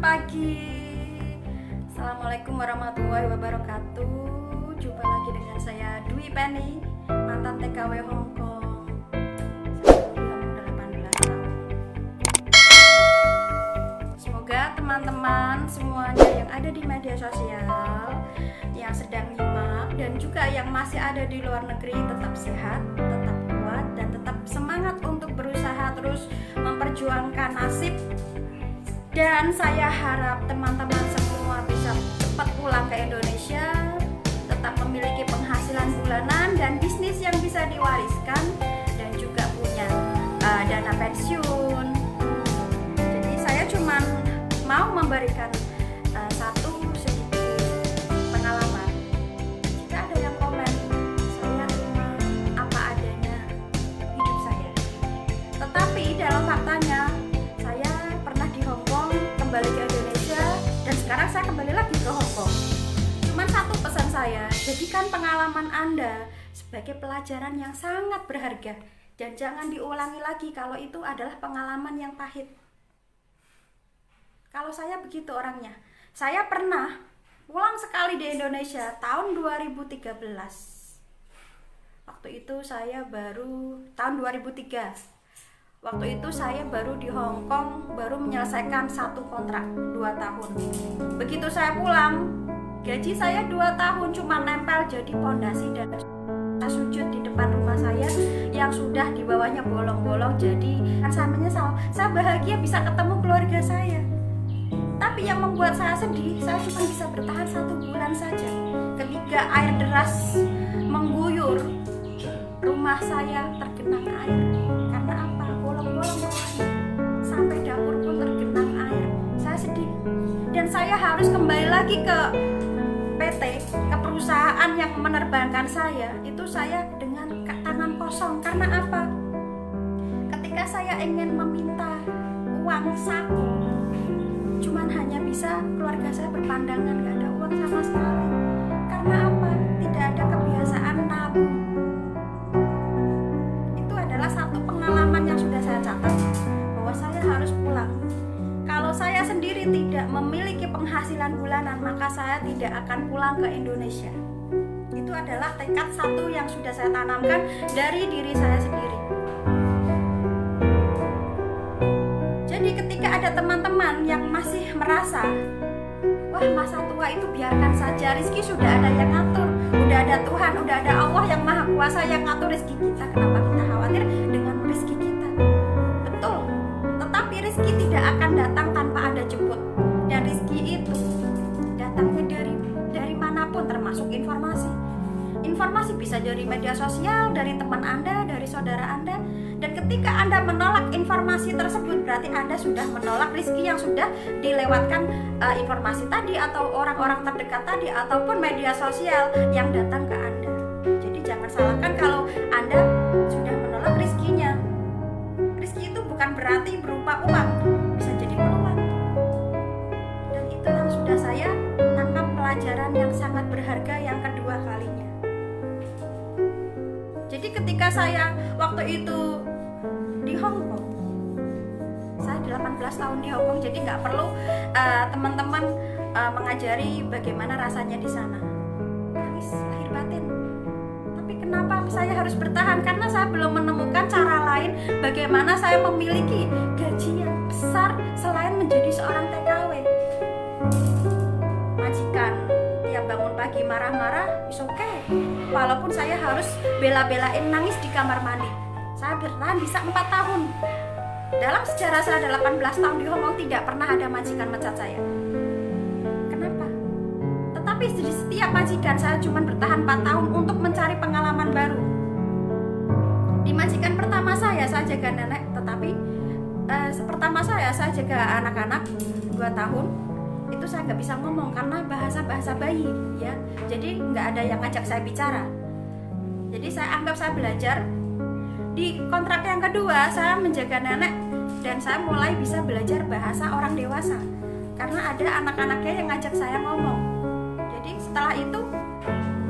pagi. Assalamualaikum warahmatullahi wabarakatuh. Jumpa lagi dengan saya Dwi Penny, mantan TKW Hongkong. Saya udah 18 tahun. Semoga teman-teman semuanya yang ada di media sosial, yang sedang nyimak dan juga yang masih ada di luar negeri tetap sehat, tetap kuat dan tetap semangat untuk berusaha terus memperjuangkan nasib. Dan saya harap teman-teman semua bisa cepat pulang ke Indonesia, tetap memiliki penghasilan bulanan dan bisnis yang bisa diwariskan, dan juga punya dana pensiun. Jadi saya cuma mau memberikan satu sedikit pengalaman. Jika ada yang komen, saya terima apa adanya hidup saya. Tetapi dalam faktanya, kembali ke Indonesia dan sekarang saya kembali lagi ke Hongkong. Cuman satu pesan saya, jadikan pengalaman Anda sebagai pelajaran yang sangat berharga dan jangan diulangi lagi kalau itu adalah pengalaman yang pahit. Kalau saya begitu orangnya. Saya pernah pulang sekali di Indonesia tahun 2013. Waktu itu saya baru tahun 2003. Waktu itu saya baru di Hong Kong, baru menyelesaikan satu kontrak 2 tahun. Begitu saya pulang, gaji saya 2 tahun cuma nempel jadi pondasi dan sujud di depan rumah saya yang sudah di bawahnya bolong-bolong. Jadi kan saya menyesal, saya bahagia bisa ketemu keluarga saya. Tapi yang membuat saya sedih, saya cuma bisa bertahan 1 bulan saja. Ketika air deras mengguyur, rumah saya tergenang air. Karena apa? Bolong-bolong sampai dapur pun tergenang air. Saya sedih dan saya harus kembali lagi ke PT, ke perusahaan yang menerbangkan saya. Itu saya dengan tangan kosong. Karena apa? Ketika saya ingin meminta uang saku, cuman hanya bisa keluarga saya berpandangan gak ada uang sama sekali. Karena apa? Tidak ada kebiasaan nabung. Adalah satu pengalaman yang sudah saya catat bahwa saya harus pulang. Kalau saya sendiri tidak memiliki penghasilan bulanan, maka saya tidak akan pulang ke Indonesia. Itu adalah tekad satu yang sudah saya tanamkan dari diri saya sendiri. Jadi ketika ada teman-teman yang masih merasa, wah masa tua itu biarkan saja, rezeki sudah ada yang ngatur, udah ada Tuhan, udah ada Allah yang maha kuasa yang ngatur rezeki kita, kenapa kita khawatir dengan rezeki kita? Betul, tetapi rezeki tidak akan datang tanpa Anda jemput. Dan rezeki itu datangnya dari manapun, termasuk informasi. Informasi bisa dari media sosial, dari teman Anda, dari saudara Anda. Dan ketika Anda menolak informasi tersebut, berarti Anda sudah menolak rezeki yang sudah dilewatkan informasi tadi, atau orang-orang terdekat tadi, ataupun media sosial yang datang ke Anda. Jadi jangan salahkan kalau Anda sudah menolak rezekinya. Rezeki itu bukan berarti berupa uang, bisa jadi peluang. Dan itu yang sudah saya tangkap pelajaran yang sangat berharga yang kedua kalinya. Jadi ketika saya waktu itu di Hong Kong, saya 18 tahun di Hong Kong, jadi nggak perlu teman-teman mengajari bagaimana rasanya di sana. Nangis lahir batin. Tapi kenapa saya harus bertahan? Karena saya belum menemukan cara lain bagaimana saya memiliki gaji yang besar selain menjadi seorang TKW. Majikan tiap bangun pagi marah-marah, is okay. Walaupun saya harus bela-belain nangis di kamar mandi. Saya bertahan bisa 4 tahun. Dalam sejarah saya 18 tahun di Hong Kong tidak pernah ada majikan mecat saya. Kenapa? Tetapi di setiap majikan saya cuma bertahan 4 tahun untuk mencari pengalaman baru. Di majikan pertama saya jaga nenek, tetapi pertama saya jaga anak-anak 2 tahun. Itu saya nggak bisa ngomong karena bahasa bayi, ya. Jadi nggak ada yang ngajak saya bicara. Jadi saya anggap saya belajar. Di kontrak yang kedua saya menjaga nenek dan saya mulai bisa belajar bahasa orang dewasa karena ada anak-anaknya yang ngajak saya ngomong. Jadi setelah itu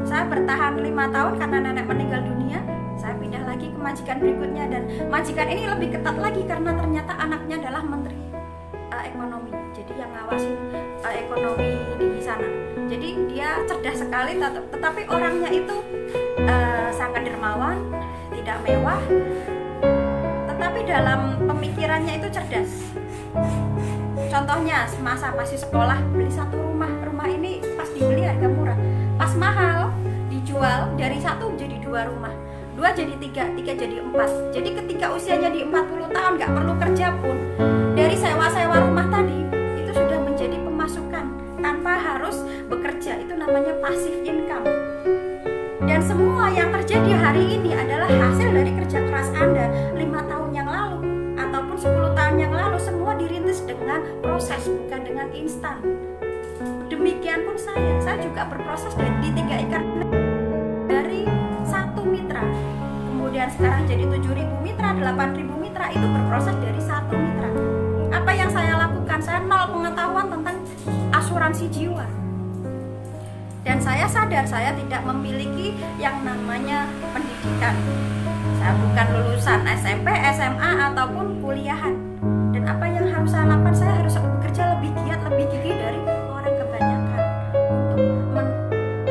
saya bertahan 5 tahun karena nenek meninggal dunia. Saya pindah lagi ke majikan berikutnya dan majikan ini lebih ketat lagi karena ternyata anaknya adalah menteri ekonomi, jadi yang ngawasin ekonomi di sana. Jadi dia cerdas sekali, tetapi orangnya itu sangat dermawan, tidak mewah, tetapi dalam pemikirannya itu cerdas. Contohnya semasa masih sekolah, beli satu rumah ini pas dibeli harga murah, pas mahal dijual dari 1 jadi 2 rumah, 2 jadi 3 jadi 4. Jadi ketika usianya di 40 tahun nggak perlu kerja pun, dari sewa rumah tadi itu sudah menjadi pemasukan tanpa harus bekerja. Itu namanya passive income. Dan semua yang terjadi hari ini adalah hasil dari kerja keras Anda 5 tahun yang lalu ataupun 10 tahun yang lalu. Semua dirintis dengan proses, bukan dengan instan. Demikian pun saya juga berproses di 3 ikan dari 1 mitra, kemudian sekarang jadi 7.000 mitra, 8.000 mitra. Itu berproses dari 1 mitra. Apa yang saya lakukan? Saya nol pengetahuan tentang asuransi jiwa, dan saya sadar saya tidak memiliki yang namanya pendidikan. Saya bukan lulusan SMP, SMA ataupun kuliahan. Dan apa yang harus saya lakukan? Saya harus bekerja lebih giat, lebih gigih dari orang kebanyakan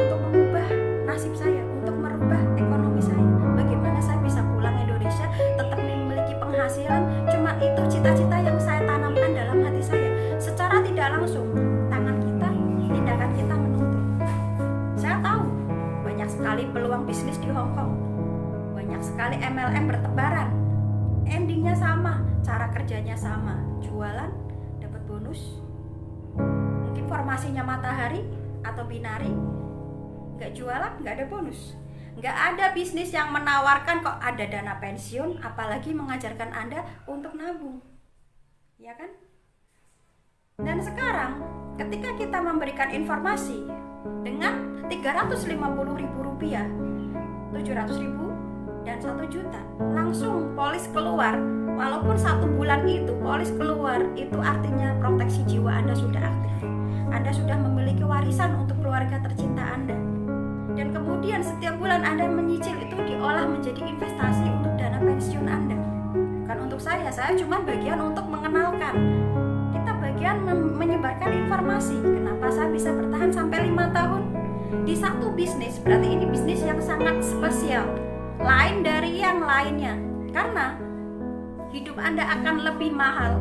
untuk mengubah nasib saya, untuk merubah ekonomi saya. Bagaimana saya bisa pulang Indonesia tetap memiliki penghasilan? Cuma itu cita-cita yang saya tanamkan dalam hati saya. Secara tidak langsung, tangan kita, tindakan kita menuntun. Saya tahu banyak sekali peluang bisnis di Hong Kong, banyak sekali MLM bertebaran. Endingnya sama, cara kerjanya sama, jualan dapat bonus. Mungkin formasinya matahari atau binari, nggak jualan nggak ada bonus. Nggak ada bisnis yang menawarkan kok ada dana pensiun, apalagi mengajarkan Anda untuk nabung, ya kan? Dan sekarang ketika kita memberikan informasi dengan Rp350.000, 700.000 dan 1 juta, langsung polis keluar. Walaupun 1 bulan itu polis keluar, itu artinya proteksi jiwa Anda sudah aktif. Anda sudah memiliki warisan untuk keluarga tercinta Anda. Dan kemudian setiap bulan Anda menyicil, itu diolah menjadi investasi untuk dana pensiun Anda. Bukan untuk saya cuma bagian untuk mengenalkan. Kita bagian menyebarkan informasi. Kenapa saya bisa bertahan sampai 5 tahun di satu bisnis? Berarti ini bisnis yang sangat spesial, lain dari yang lainnya. Karena hidup Anda akan lebih mahal.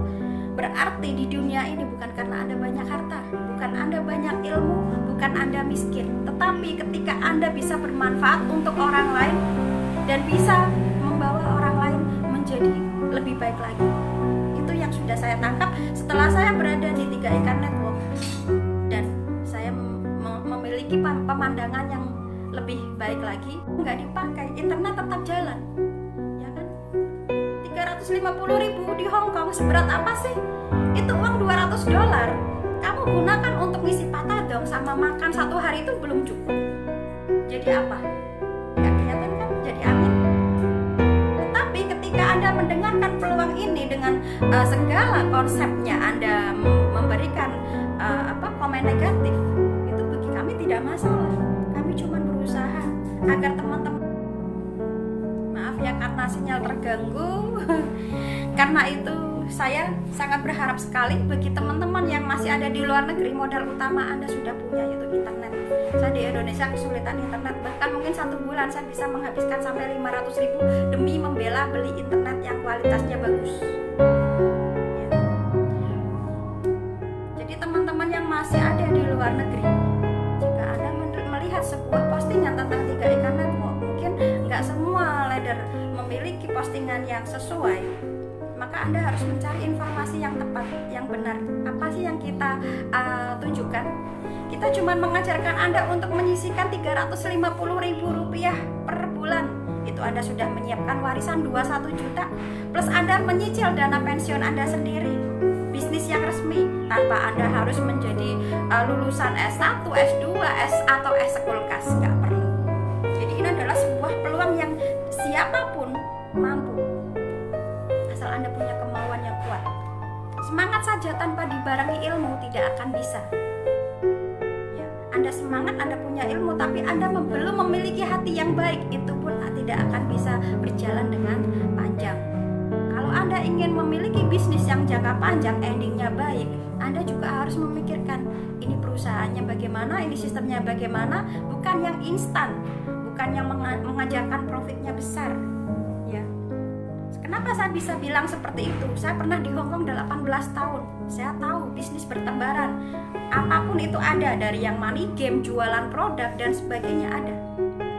Berarti di dunia ini bukan karena Anda banyak harta, bukan Anda banyak ilmu, bukan Anda miskin, tetapi ketika Anda bisa bermanfaat untuk orang lain dan bisa membawa orang lain menjadi lebih baik lagi. Itu yang sudah saya tangkap setelah saya berada di 3 Ikan Network, dan saya memiliki pemandangan yang lebih baik lagi. Nggak dipakai, internet tetap jalan, ya kan? 350.000 di Hong Kong seberat apa sih? Itu uang $200. Kamu gunakan untuk ngisi patadong sama makan 1 hari itu belum cukup. Jadi apa? Nggak kelihatan kan? Jadi angin. Tetapi ketika Anda mendengarkan peluang ini dengan segala konsepnya, Anda memberikan komen negatif, itu bagi kami tidak masalah. Kami cuma berusaha agar teman-teman, maaf ya karena sinyal terganggu. Karena itu saya sangat berharap sekali bagi teman-teman yang masih ada di luar negeri, modal utama Anda sudah punya, yaitu internet. Saya di Indonesia kesulitan internet, bahkan mungkin 1 bulan saya bisa menghabiskan sampai 500.000 demi membela beli internet yang kualitasnya bagus. Ya. Jadi teman-teman yang masih ada di luar negeri, jika Anda melihat sebuah postingan tentang 3 Ikan Network, mungkin nggak semua leader memiliki postingan yang sesuai, maka Anda harus mencari informasi yang tepat, yang benar. Apa sih yang kita tunjukkan? Kita cuma mengajarkan Anda untuk menyisihkan Rp350.000 per bulan. Itu Anda sudah menyiapkan warisan 21 juta, plus Anda menyicil dana pensiun Anda sendiri. Bisnis yang resmi, tanpa Anda harus menjadi lulusan S1, S2, atau S-Sekulkas. Nggak perlu. Jadi ini adalah sebuah peluang yang siapapun mampu, asal Anda punya kemauan yang kuat. Semangat saja tanpa dibarengi ilmu tidak akan bisa. Ya, Anda semangat, Anda punya ilmu, tapi Anda belum memiliki hati yang baik, itu pun tidak akan bisa berjalan dengan panjang. Kalau Anda ingin memiliki bisnis yang jangka panjang, endingnya baik, Anda juga harus memikirkan ini perusahaannya bagaimana, ini sistemnya bagaimana, bukan yang instan, bukan yang mengajarkan profitnya besar. Ya. Kenapa saya bisa bilang seperti itu? Saya pernah di Hong Kong 18 tahun. Saya tahu bisnis bertebaran. Apapun itu ada, dari yang money game, jualan produk dan sebagainya ada.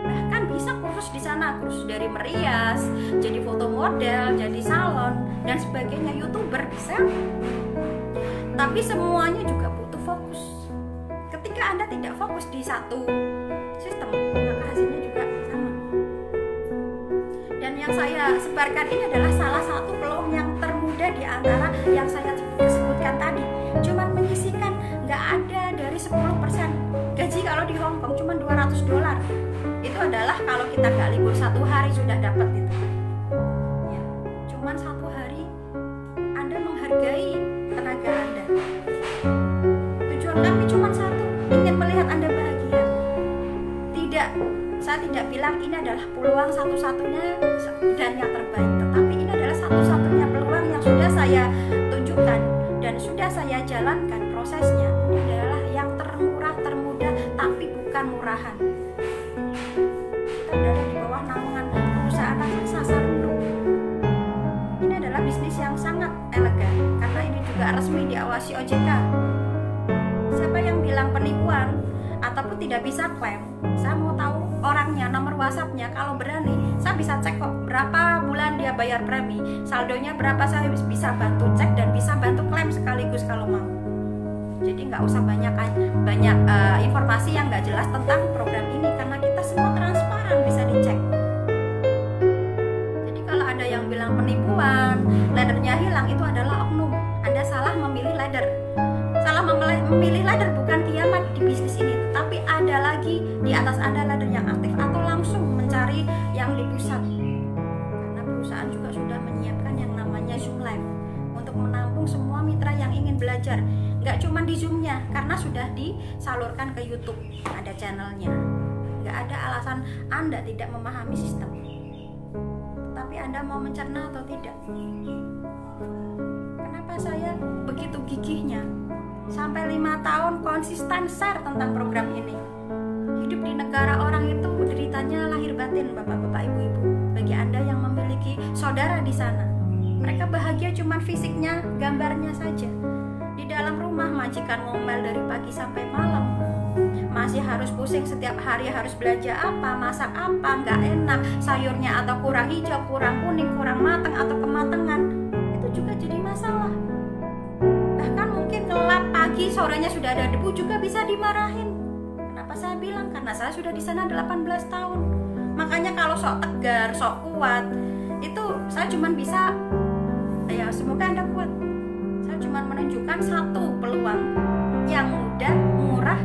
Bahkan bisa kursus di sana, kursus dari merias, jadi foto model, jadi salon dan sebagainya, YouTuber bisa. Tapi semuanya juga butuh fokus. Ketika Anda tidak fokus di satu sistem, maka hasilnya juga sama. Dan yang saya sebarkan ini adalah salah satu peluang yang termudah di antara yang saya sebutkan tadi. Cuman menyisihkan, nggak ada dari 10%. Gaji kalau di Hong Kong cuma $200. Itu adalah kalau kita nggak libur 1 hari sudah dapat itu. Ya, cuman 1 hari Anda menghargai tenaga Anda. Tujuan kami cuma satu, ingin melihat Anda bahagia. Tidak, saya tidak bilang ini adalah peluang satu-satunya dan yang terbaik, tetapi ini adalah satu-satunya peluang yang sudah saya tunjukkan dan sudah saya jalankan prosesnya. Ini adalah yang termurah, termudah, tapi bukan murahan. Kita berada di bawah naungan perusahaan raksasa Runduk. Ini adalah bisnis yang sangat elegan karena ini juga resmi diawasi OJK. Siapa yang bilang penipuan ataupun tidak bisa klaim, saya mau tahu orangnya, nomor WhatsApp-nya. Kalau berani, saya bisa cek kok berapa bulan dia bayar premi, saldonya berapa, saya bisa bantu cek dan bisa bantu klaim sekaligus kalau mau. Jadi nggak usah banyak informasi yang nggak jelas tentang program ini karena kita semua transparan, bisa dicek. Jadi kalau ada yang bilang penipuan, laddernya hilang, itu adalah oknum. Anda salah memilih ladder. Salah memilih ladder bukan kiamat di bisnis ini, tetapi ada lagi di atas Anda ladder yang aktif, atau langsung mencari yang di pusat. Karena perusahaan juga sudah menyiapkan yang namanya Zoom Live untuk menampung semua mitra yang ingin belajar. Nggak cuma di Zoom-nya, karena sudah disalurkan ke YouTube, ada channelnya. Nggak ada alasan Anda tidak memahami sistem, tapi Anda mau mencerna atau tidak. Kenapa saya begitu gigihnya sampai 5 tahun konsisten share tentang program ini? Hidup di negara orang itu deritanya lahir batin, bapak-bapak, ibu-ibu. Bagi Anda yang memiliki saudara di sana, mereka bahagia cuma fisiknya, gambarnya saja. Di dalam rumah majikan ngomel dari pagi sampai malam, masih harus pusing setiap hari, harus belanja apa, masak apa, nggak enak, sayurnya atau kurang hijau, kurang kuning, kurang matang atau kematangan. Itu juga jadi masalah. Bahkan mungkin gelap pagi, sorenya sudah ada debu juga bisa dimarahin. Kenapa saya bilang? Karena saya sudah di sana 18 tahun. Makanya kalau sok tegar, sok kuat, itu saya cuma bisa, ya semoga Anda kuat. Saya cuma menunjukkan satu peluang yang mudah, murah,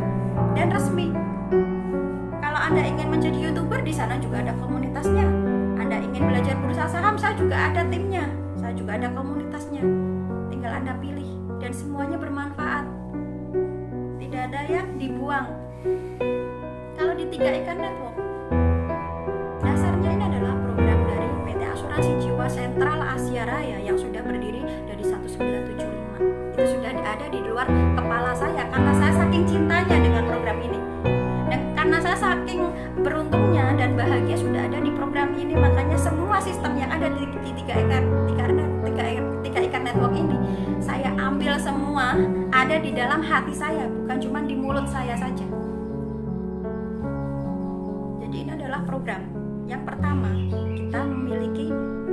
dan resmi. Kalau Anda ingin menjadi YouTuber, di sana juga ada komunitasnya. Anda ingin belajar bursa saham, saya juga ada timnya, saya juga ada komunitasnya. Tinggal Anda pilih dan semuanya bermanfaat. Tidak ada yang dibuang. Kalau di 3 Ikan Network, dasarnya ini adalah program dari PT Asuransi Jiwa Sentral Asia Raya yang sudah berdiri dari 1975. Itu sudah ada di luar kepala saya karena saya saking cintanya dengan program ini. Dan karena saya saking beruntungnya dan bahagia sudah ada di program ini, makanya semua sistem yang ada di 3 Ikan Network ini saya ambil semua, ada di dalam hati saya, bukan cuma di mulut saya saja. Jadi ini adalah program yang pertama, kita memiliki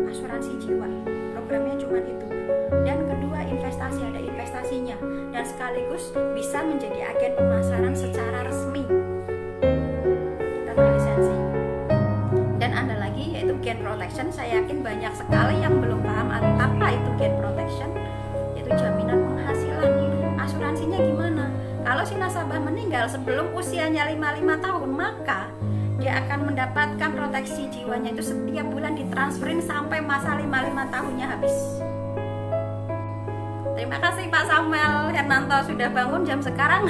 asuransi jiwa. Programnya cuma itu. Dan kedua, investasi, ada investasinya, dan sekaligus bisa menjadi agen pemasaran secara resmi. Kita berlisensi. Dan ada lagi yaitu Gain Protection. Saya yakin banyak sekali yang belum paham apa itu Gain Protection, yaitu jaminan penghasilan. Asuransinya gimana? Kalau si nasabah meninggal sebelum usianya 55 tahun, maka dia akan mendapatkan proteksi jiwanya itu setiap bulan ditransferin sampai masa 55 tahunnya habis. Terima kasih Pak Samuel Hernanto sudah bangun jam sekarang.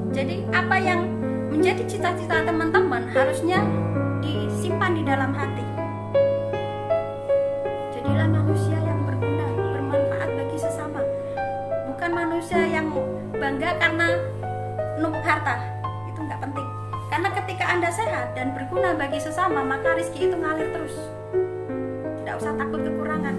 Jadi apa yang menjadi cita-cita teman-teman harusnya disimpan di dalam hati. Jadilah manusia yang berguna, bermanfaat bagi sesama. Bukan manusia yang bangga karena numpuk harta. Itu nggak penting. Karena ketika Anda sehat dan berguna bagi sesama, maka rezeki itu ngalir terus. Tidak usah takut kekurangan.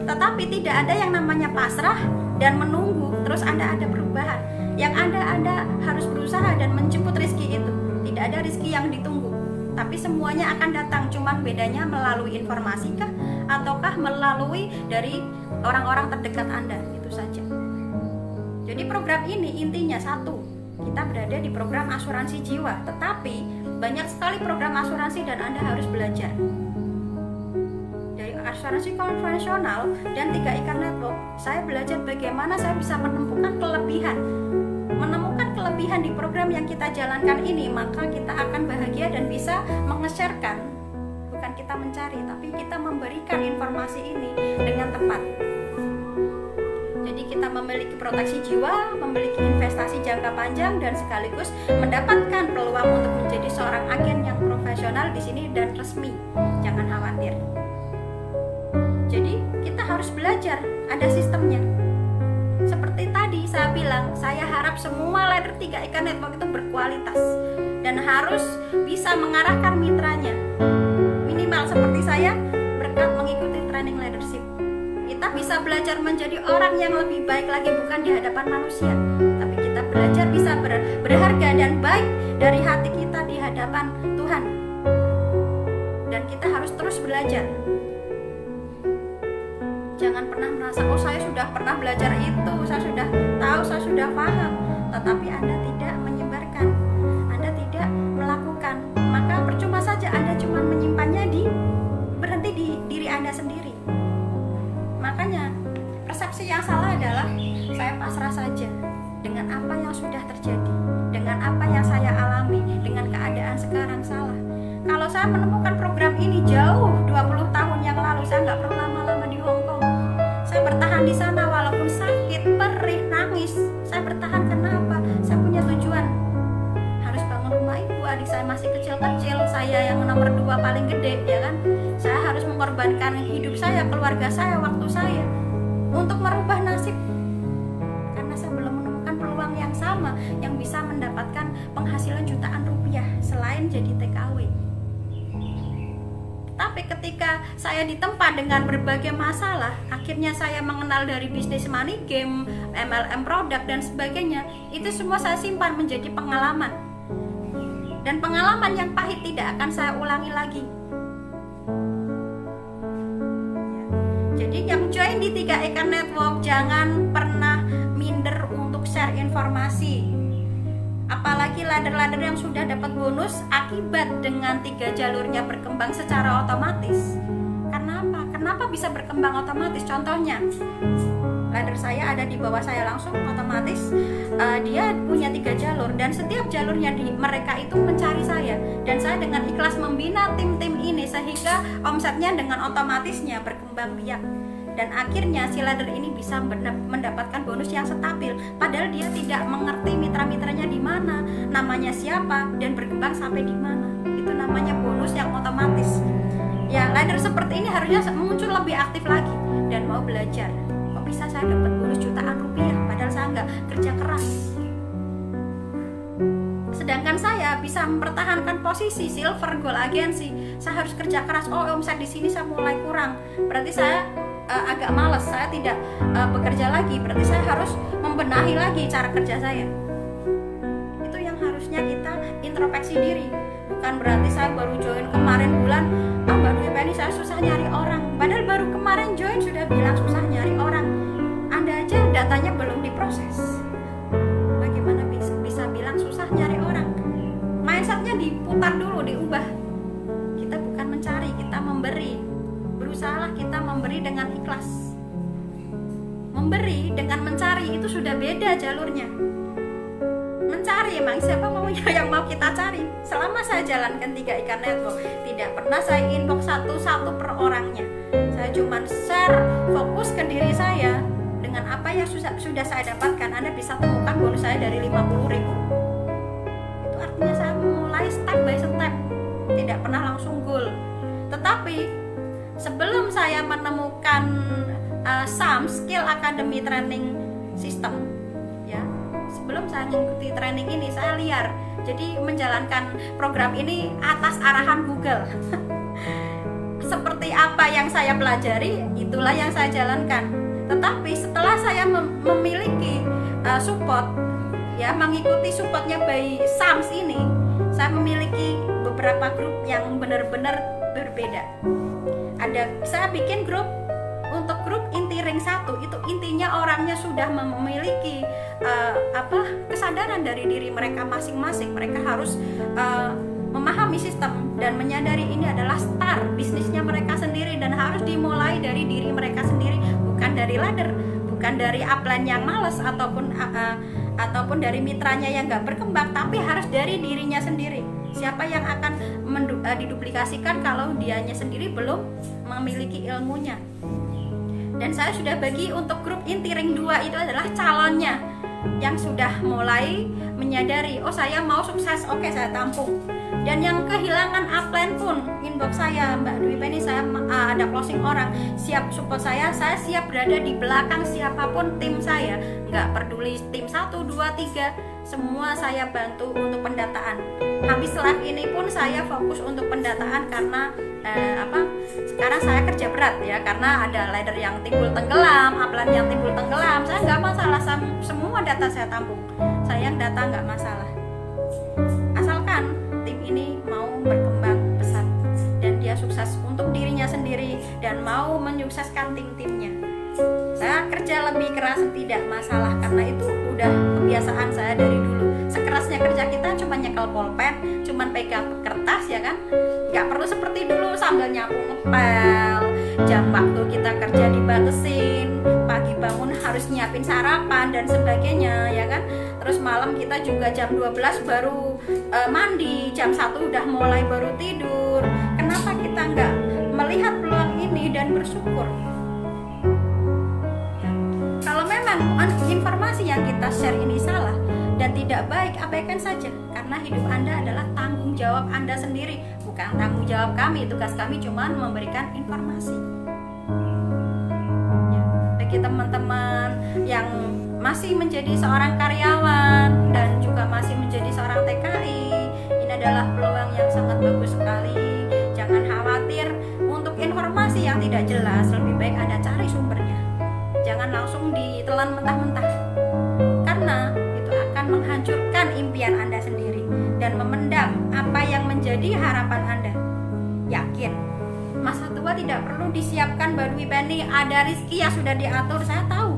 Tetapi tidak ada yang namanya pasrah dan menunggu terus Anda ada perubahan. Yang Anda harus berusaha dan menjemput rezeki itu. Tidak ada rezeki yang ditunggu, tapi semuanya akan datang. Cuman bedanya melalui informasi kah ataukah melalui dari orang-orang terdekat Anda, itu saja. Jadi program ini intinya satu, kita berada di program asuransi jiwa, tetapi banyak sekali program asuransi dan Anda harus belajar. Dari asuransi konvensional dan 3IK Network, saya belajar bagaimana saya bisa menemukan kelebihan di program yang kita jalankan ini, maka kita akan bahagia dan bisa menge-sharekan. Bukan kita mencari, tapi kita memberikan informasi ini dengan tepat. Jadi kita memiliki proteksi jiwa, memiliki investasi jangka panjang, dan sekaligus mendapatkan peluang untuk menjadi seorang agen yang profesional di sini dan resmi. Jangan khawatir. Jadi kita harus belajar, ada sistemnya. Seperti tadi saya bilang, saya harap semua leader 3IK Network itu berkualitas dan harus bisa mengarahkan mitranya. Minimal seperti saya berkat mengikuti training leadership. Kita bisa belajar menjadi orang yang lebih baik lagi, bukan di hadapan manusia, tapi kita belajar bisa berharga dan baik dari hati kita di hadapan Tuhan. Dan kita harus terus belajar. Jangan pernah merasa, oh saya sudah pernah belajar itu, saya sudah tahu, saya sudah paham, tetapi Anda tidak menyebarkan, Anda tidak melakukan, maka percuma saja. Anda cuma menyimpannya berhenti di diri Anda sendiri. Makanya persepsi yang salah adalah saya pasrah saja dengan apa yang sudah terjadi, dengan apa yang saya alami, dengan keadaan sekarang. Salah. Kalau saya menemukan program ini jauh 20 tahun yang lalu, saya nggak perlu lama-lama di Hong Kong. Saya bertahan di sana walaupun sakit, perih, nangis. Saya bertahan kenapa? Saya punya tujuan. Harus bangun rumah ibu, adik saya masih kecil-kecil, saya yang nomor 2 paling gede, ya kan? Saya harus mengorbankan hidup saya, keluarga saya, waktu saya untuk merubah nasib. Karena saya belum menemukan peluang yang sama yang bisa mendapatkan penghasilan jutaan rupiah selain jadi TKW. Tapi ketika saya ditempa dengan berbagai masalah, akhirnya saya mengenal dari bisnis money game, MLM produk dan sebagainya. Itu semua saya simpan menjadi pengalaman. Dan pengalaman yang pahit tidak akan saya ulangi lagi. Jadi yang join di 3IK Network jangan pernah minder untuk share informasi. Apalagi ladder-ladder yang sudah dapat bonus akibat dengan 3 jalurnya berkembang secara otomatis. Kenapa? Kenapa bisa berkembang otomatis? Contohnya, ladder saya ada di bawah saya langsung, otomatis dia punya 3 jalur dan setiap jalurnya mereka itu mencari saya, dan saya dengan ikhlas membina tim-tim ini sehingga omsetnya dengan otomatisnya berkembang biak. Dan akhirnya si ladder ini bisa mendapatkan bonus yang stabil, padahal dia tidak mengerti mitra-mitranya di mana, namanya siapa, dan berkembang sampai di mana. Itu namanya bonus yang otomatis. Ya, ladder seperti ini harusnya muncul lebih aktif lagi dan mau belajar. Kok bisa saya dapat bonus jutaan rupiah padahal saya nggak kerja keras? Sedangkan saya bisa mempertahankan posisi silver gold agensi. Saya harus kerja keras. Oh, omset di sini saya mulai kurang. Berarti saya agak malas, saya tidak bekerja lagi, berarti saya harus membenahi lagi cara kerja saya. Itu yang harusnya kita introspeksi diri. Bukan berarti saya baru join kemarin bulan, Mbak Dwi Penny saya susah nyari orang, padahal baru kemarin join sudah bilang susah nyari orang. Anda aja datanya belum diproses, bagaimana bisa bilang susah nyari orang? Mindsetnya diputar dulu, diubah. Kita bukan mencari, kita memberi. Berusahalah kita memberi dengan ikhlas. Memberi dengan mencari itu sudah beda jalurnya. Mencari emang siapa yang mau kita cari? Selama saya jalankan 3IK Network, tidak pernah saya inbox satu-satu per orangnya. Saya cuma share, fokus ke diri saya. Dengan apa yang sudah saya dapatkan, Anda bisa temukan bonus saya dari 50.000. Itu artinya saya mulai step by step, tidak pernah langsung goal. Tetapi sebelum saya menemukan SAM, Skill Academy Training System, ya, sebelum saya mengikuti training ini saya liar, jadi menjalankan program ini atas arahan Google. Seperti apa yang saya pelajari, itulah yang saya jalankan. Tetapi setelah saya memiliki support, ya, mengikuti supportnya by SAMS ini, saya memiliki beberapa grup yang benar-benar berbeda. Saya bikin grup, untuk grup inti ring 1 itu intinya orangnya sudah memiliki kesadaran dari diri mereka masing-masing. Mereka harus memahami sistem dan menyadari ini adalah start bisnisnya mereka sendiri dan harus dimulai dari diri mereka sendiri, bukan dari ladder, bukan dari upline yang males ataupun dari mitranya yang nggak berkembang, tapi harus dari dirinya sendiri. Siapa yang akan diduplikasikan kalau dianya sendiri belum memiliki ilmunya? Dan saya sudah bagi untuk grup inti ring 2 itu adalah calonnya yang sudah mulai menyadari, oh saya mau sukses, oke saya tampung. Dan yang kehilangan upline pun inbox saya, Mbak Dwi Penny, saya ada closing orang, siap support saya siap berada di belakang siapapun tim saya, nggak peduli tim 1, 2, 3, semua saya bantu untuk pendataan. Habis live ini pun saya fokus untuk pendataan karena sekarang saya kerja berat ya, karena ada ladder yang timbul tenggelam, upline yang timbul tenggelam, saya nggak masalah, semua data saya tampung, saya yang data nggak masalah, asalkan tim ini mau berkembang pesat dan dia sukses untuk dirinya sendiri dan mau menyukseskan tim-timnya. Saya kerja lebih keras tidak masalah, karena itu udah kebiasaan saya dari dulu. Sekerasnya kerja kita cuma nyekel pulpen, cuma pegang kertas ya kan, nggak perlu seperti dulu sambil nyapu ngepel, jam waktu kita kerja dibatasin, pagi bangun harus nyiapin sarapan dan sebagainya ya kan. Terus malam kita juga jam 12 baru mandi, jam 1 udah mulai baru tidur. Kenapa kita nggak melihat peluang ini dan bersyukur? Kalau memang informasi yang kita share ini salah dan tidak baik, abaikan saja, karena hidup Anda adalah tanggung jawab Anda sendiri, bukan tanggung jawab kami. Tugas kami cuma memberikan informasi ya. Bagi teman-teman yang masih menjadi seorang karyawan dan juga masih menjadi seorang TKI, ini adalah peluang yang sangat bagus sekali. Jangan khawatir untuk informasi yang tidak jelas, lebih baik Anda cari sumbernya. Jangan langsung ditelan mentah-mentah, karena itu akan menghancurkan impian Anda sendiri dan memendam apa yang menjadi harapan Anda. Yakin, masa tua tidak perlu disiapkan, Mbak Dwi Penny, ada rezeki yang sudah diatur. Saya tahu,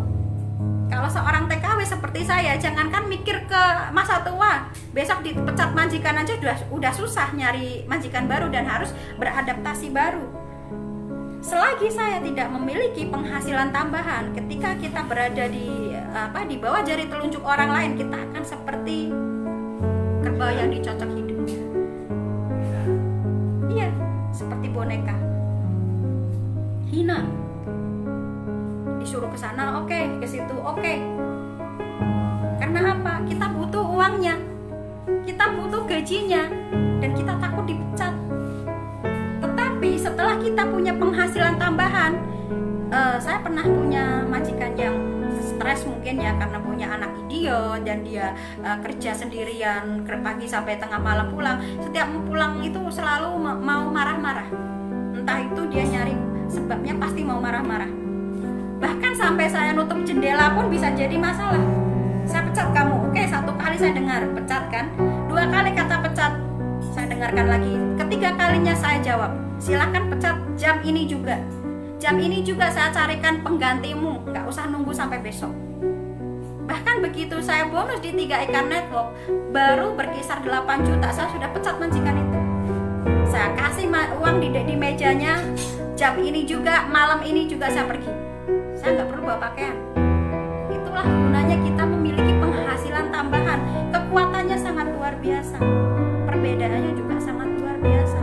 kalau seorang TKW seperti saya, jangankan mikir ke masa tua, besok dipecat majikan aja udah susah nyari majikan baru dan harus beradaptasi baru. Selagi saya tidak memiliki penghasilan tambahan, ketika kita berada di bawah jari telunjuk orang lain, kita akan seperti kerbau yang dicocok hidungnya. Iya, seperti boneka. Hina. Disuruh ke sana oke, ke situ oke. Karena apa? Kita butuh uangnya. Kita butuh gajinya dan kita takut dipecat. Setelah kita punya penghasilan tambahan, saya pernah punya majikan yang stres mungkin ya, karena punya anak idiot dan dia kerja sendirian pagi sampai tengah malam pulang. Setiap pulang itu selalu mau marah-marah, entah itu dia nyari sebabnya, pasti mau marah-marah. Bahkan sampai saya nutup jendela pun bisa jadi masalah. Saya pecat kamu, oke, 1 kali saya dengar pecat kan, 2 kali kata pecat saya dengarkan lagi, ketiga kalinya saya jawab, silakan pecat jam ini juga. Jam ini juga saya carikan penggantimu, nggak usah nunggu sampai besok. Bahkan begitu saya bonus di 3 ikan network, baru berkisar 8 juta, saya sudah pecat majikan itu. Saya kasih uang di mejanya, jam ini juga, malam ini juga saya pergi. Saya nggak perlu bawa pakaian. Itulah gunanya kita memiliki penghasilan tambahan. Kekuatannya sangat luar biasa. Perbedaannya juga sangat luar biasa.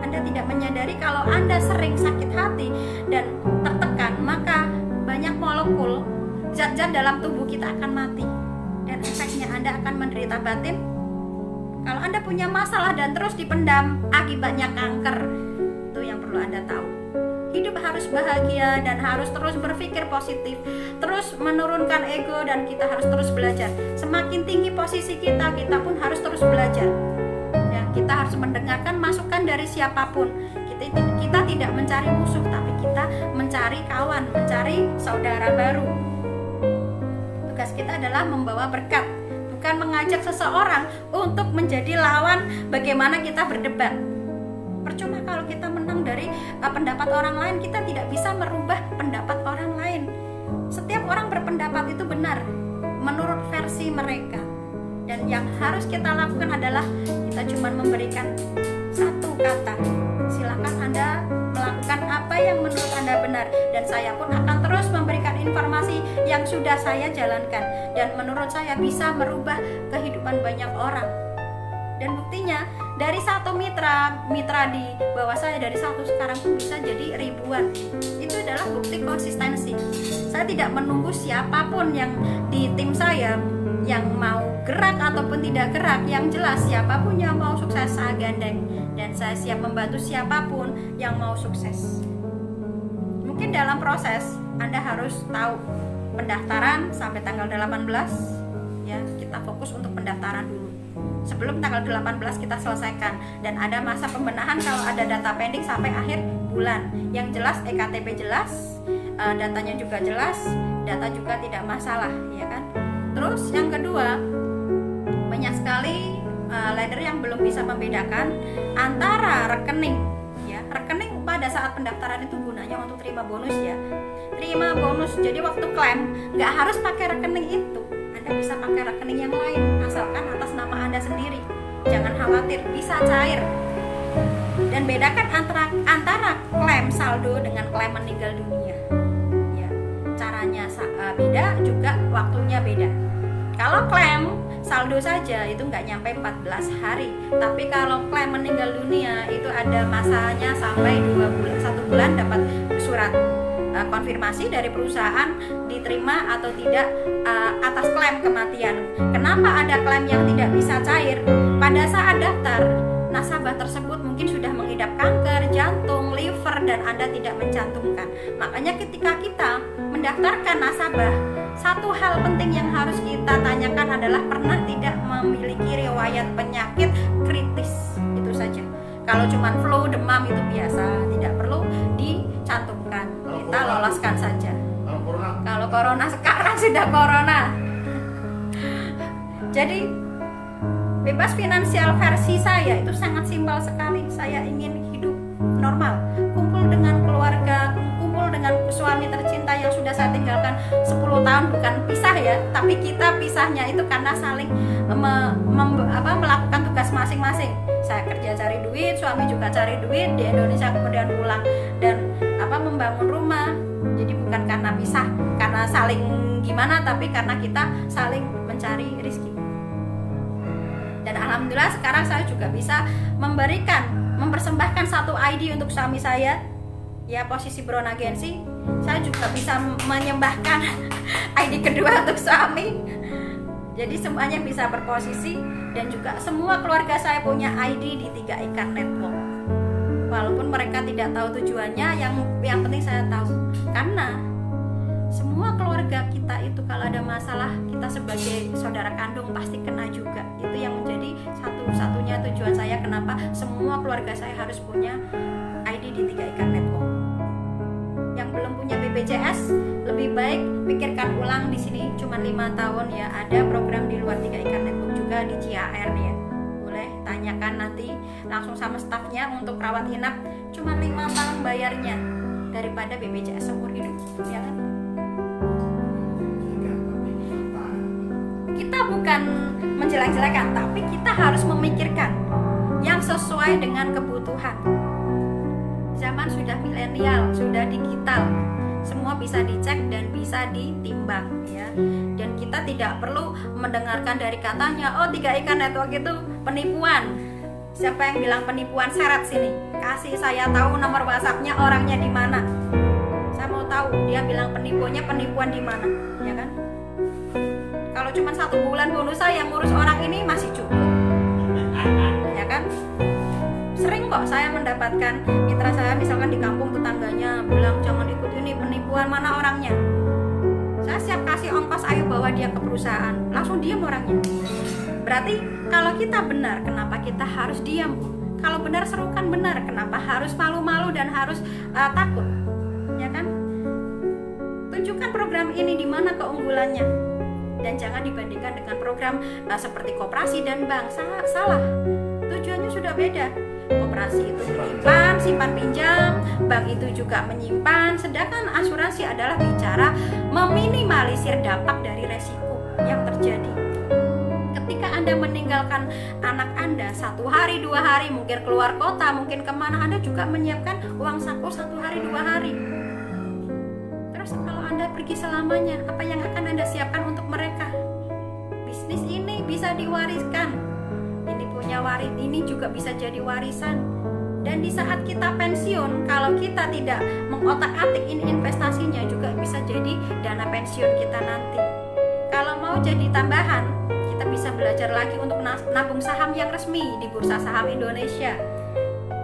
Anda tidak menyadari kalau Anda sering sakit hati dan tertekan, maka banyak molekul zat-zat dalam tubuh kita akan mati. Dan efeknya Anda akan menderita batin. Kalau Anda punya masalah dan terus dipendam, akibatnya kanker. Itu yang perlu Anda tahu. Hidup harus bahagia dan harus terus berpikir positif, terus menurunkan ego, dan kita harus terus belajar. Semakin tinggi posisi kita, kita pun harus terus belajar. Ya, kita harus mendengarkan masukan dari siapapun. Kita tidak mencari musuh, tapi kita mencari kawan, mencari saudara baru. Tugas kita adalah membawa berkat, bukan mengajak seseorang untuk menjadi lawan bagaimana kita berdebat. Percuma kalau kita menang dari pendapat orang lain, kita tidak bisa merubah pendapat orang lain. Setiap orang berpendapat itu benar menurut versi mereka. Dan yang harus kita lakukan adalah kita cuma memberikan satu kata. Silakan Anda melakukan apa yang menurut Anda benar, dan saya pun akan terus memberikan informasi yang sudah saya jalankan dan menurut saya bisa merubah kehidupan banyak orang. Dan buktinya dari satu mitra di bawah saya, dari satu sekarang pun bisa jadi ribuan. Itu adalah bukti konsistensi. Saya tidak menunggu siapapun yang di tim saya yang mau gerak ataupun tidak gerak. Yang jelas siapapun yang mau sukses saya gandeng, dan saya siap membantu siapapun yang mau sukses. Mungkin dalam proses Anda harus tahu pendaftaran sampai tanggal 18 ya, kita fokus untuk pendaftaran dulu. Sebelum tanggal 18 kita selesaikan, dan ada masa pembenahan kalau ada data pending sampai akhir bulan. Yang jelas EKTP jelas, datanya juga jelas, data juga tidak masalah, ya kan? Terus yang kedua, banyak sekali leader yang belum bisa membedakan antara rekening, ya. Rekening pada saat pendaftaran itu gunanya untuk terima bonus, ya. Terima bonus. Jadi waktu klaim nggak harus pakai rekening itu. Anda bisa pakai rekening yang lain, asalkan atas nama Anda sendiri. Jangan khawatir, bisa cair. Dan bedakan antara klaim saldo dengan klaim meninggal dunia. Ya, caranya beda, juga waktunya beda. Kalau klaim saldo saja itu nggak nyampe 14 hari, tapi kalau klaim meninggal dunia itu ada masanya sampai 1 bulan dapat surat konfirmasi dari perusahaan diterima atau tidak atas klaim kematian. Kenapa ada klaim yang tidak bisa cair? Pada saat daftar, nasabah tersebut mungkin sudah mengidap kanker, jantung, liver, dan Anda tidak mencantumkan. Makanya ketika kita mendaftarkan nasabah, satu hal penting yang harus kita tanyakan adalah pernah tidak memiliki riwayat penyakit kritis. Itu saja. Kalau cuma flu, demam itu biasa, tidak perlu dicantumkan. Kita loloskan saja. Kalau corona sekarang sudah corona. Jadi bebas finansial versi saya itu sangat simpel sekali. Saya ingin hidup normal, kumpul dengan keluarga, kumpul dengan suami tercinta yang sudah saya tinggalkan 10 tahun, bukan pisah ya, tapi kita pisahnya itu karena saling melakukan tugas masing-masing. Saya kerja cari duit, suami juga cari duit di Indonesia, kemudian pulang dan membangun rumah. Jadi bukan karena pisah, karena saling gimana, tapi karena kita saling mencari rezeki. Dan alhamdulillah sekarang saya juga bisa mempersembahkan satu ID untuk suami saya, ya, posisi Brown Agency. Saya juga bisa menyembahkan ID kedua untuk suami. Jadi semuanya bisa berposisi, dan juga semua keluarga saya punya ID di 3 Ikan Network. Walaupun mereka tidak tahu tujuannya, yang penting saya tahu. Karena semua keluarga kita itu kalau ada masalah, kita sebagai saudara kandung pasti kena juga. Itu yang menjadi satu-satunya tujuan saya kenapa semua keluarga saya harus punya ID di 3 Ikan Network. Yang belum punya BPJS, lebih baik pikirkan ulang di sini. Cuma 5 tahun ya, ada program di luar 3 Ikan Network juga di CAR ya. Boleh tanyakan nanti langsung sama stafnya untuk rawat inap, cuma 5 tahun bayarnya daripada BPJS seumur hidup, ya kan? Kita bukan menjelek-jelekan, tapi kita harus memikirkan yang sesuai dengan kebutuhan. Zaman sudah milenial, sudah digital, semua bisa dicek dan bisa ditimbang, ya. Dan kita tidak perlu mendengarkan dari katanya, oh 3 Ikan Network itu penipuan. Siapa yang bilang penipuan? Seret sini, kasih saya tahu nomor WhatsApp-nya, orangnya di mana. Saya mau tahu dia bilang penipuan di mana, ya kan? Kalau cuma 1 bulan bonus saya ngurus orang ini masih cukup, ya kan? Sering kok saya mendapatkan mitra saya misalkan di kampung, tetangganya bilang jangan ikut ini, penipuan, mana orangnya. Saya siap kasih ongkos, ayo bawa dia ke perusahaan, langsung diam orangnya. Berarti kalau kita benar, kenapa kita harus diam? Kalau benar serukan benar, kenapa harus malu-malu dan harus takut? Ya kan? Tunjukkan program ini di mana keunggulannya, dan jangan dibandingkan dengan program seperti koperasi dan bank. Salah. Tujuannya sudah beda. Koperasi itu menyimpan, simpan pinjam, bank itu juga menyimpan, sedangkan asuransi adalah bicara meminimalisir dampak dari resiko yang terjadi. Ketika Anda meninggalkan anak Anda 1 hari, 2 hari, mungkin keluar kota, mungkin kemana, Anda juga menyiapkan uang saku 1 hari, 2 hari. Terus kalau Anda pergi selamanya, apa yang akan Anda siapkan untuk mereka? Bisnis ini bisa diwariskan, ini punya waris, ini juga bisa jadi warisan. Dan di saat kita pensiun, kalau kita tidak mengotak-atik ini investasinya, juga bisa jadi dana pensiun kita nanti. Kalau mau jadi tambahan, kita bisa belajar lagi untuk nabung saham yang resmi di Bursa Saham Indonesia.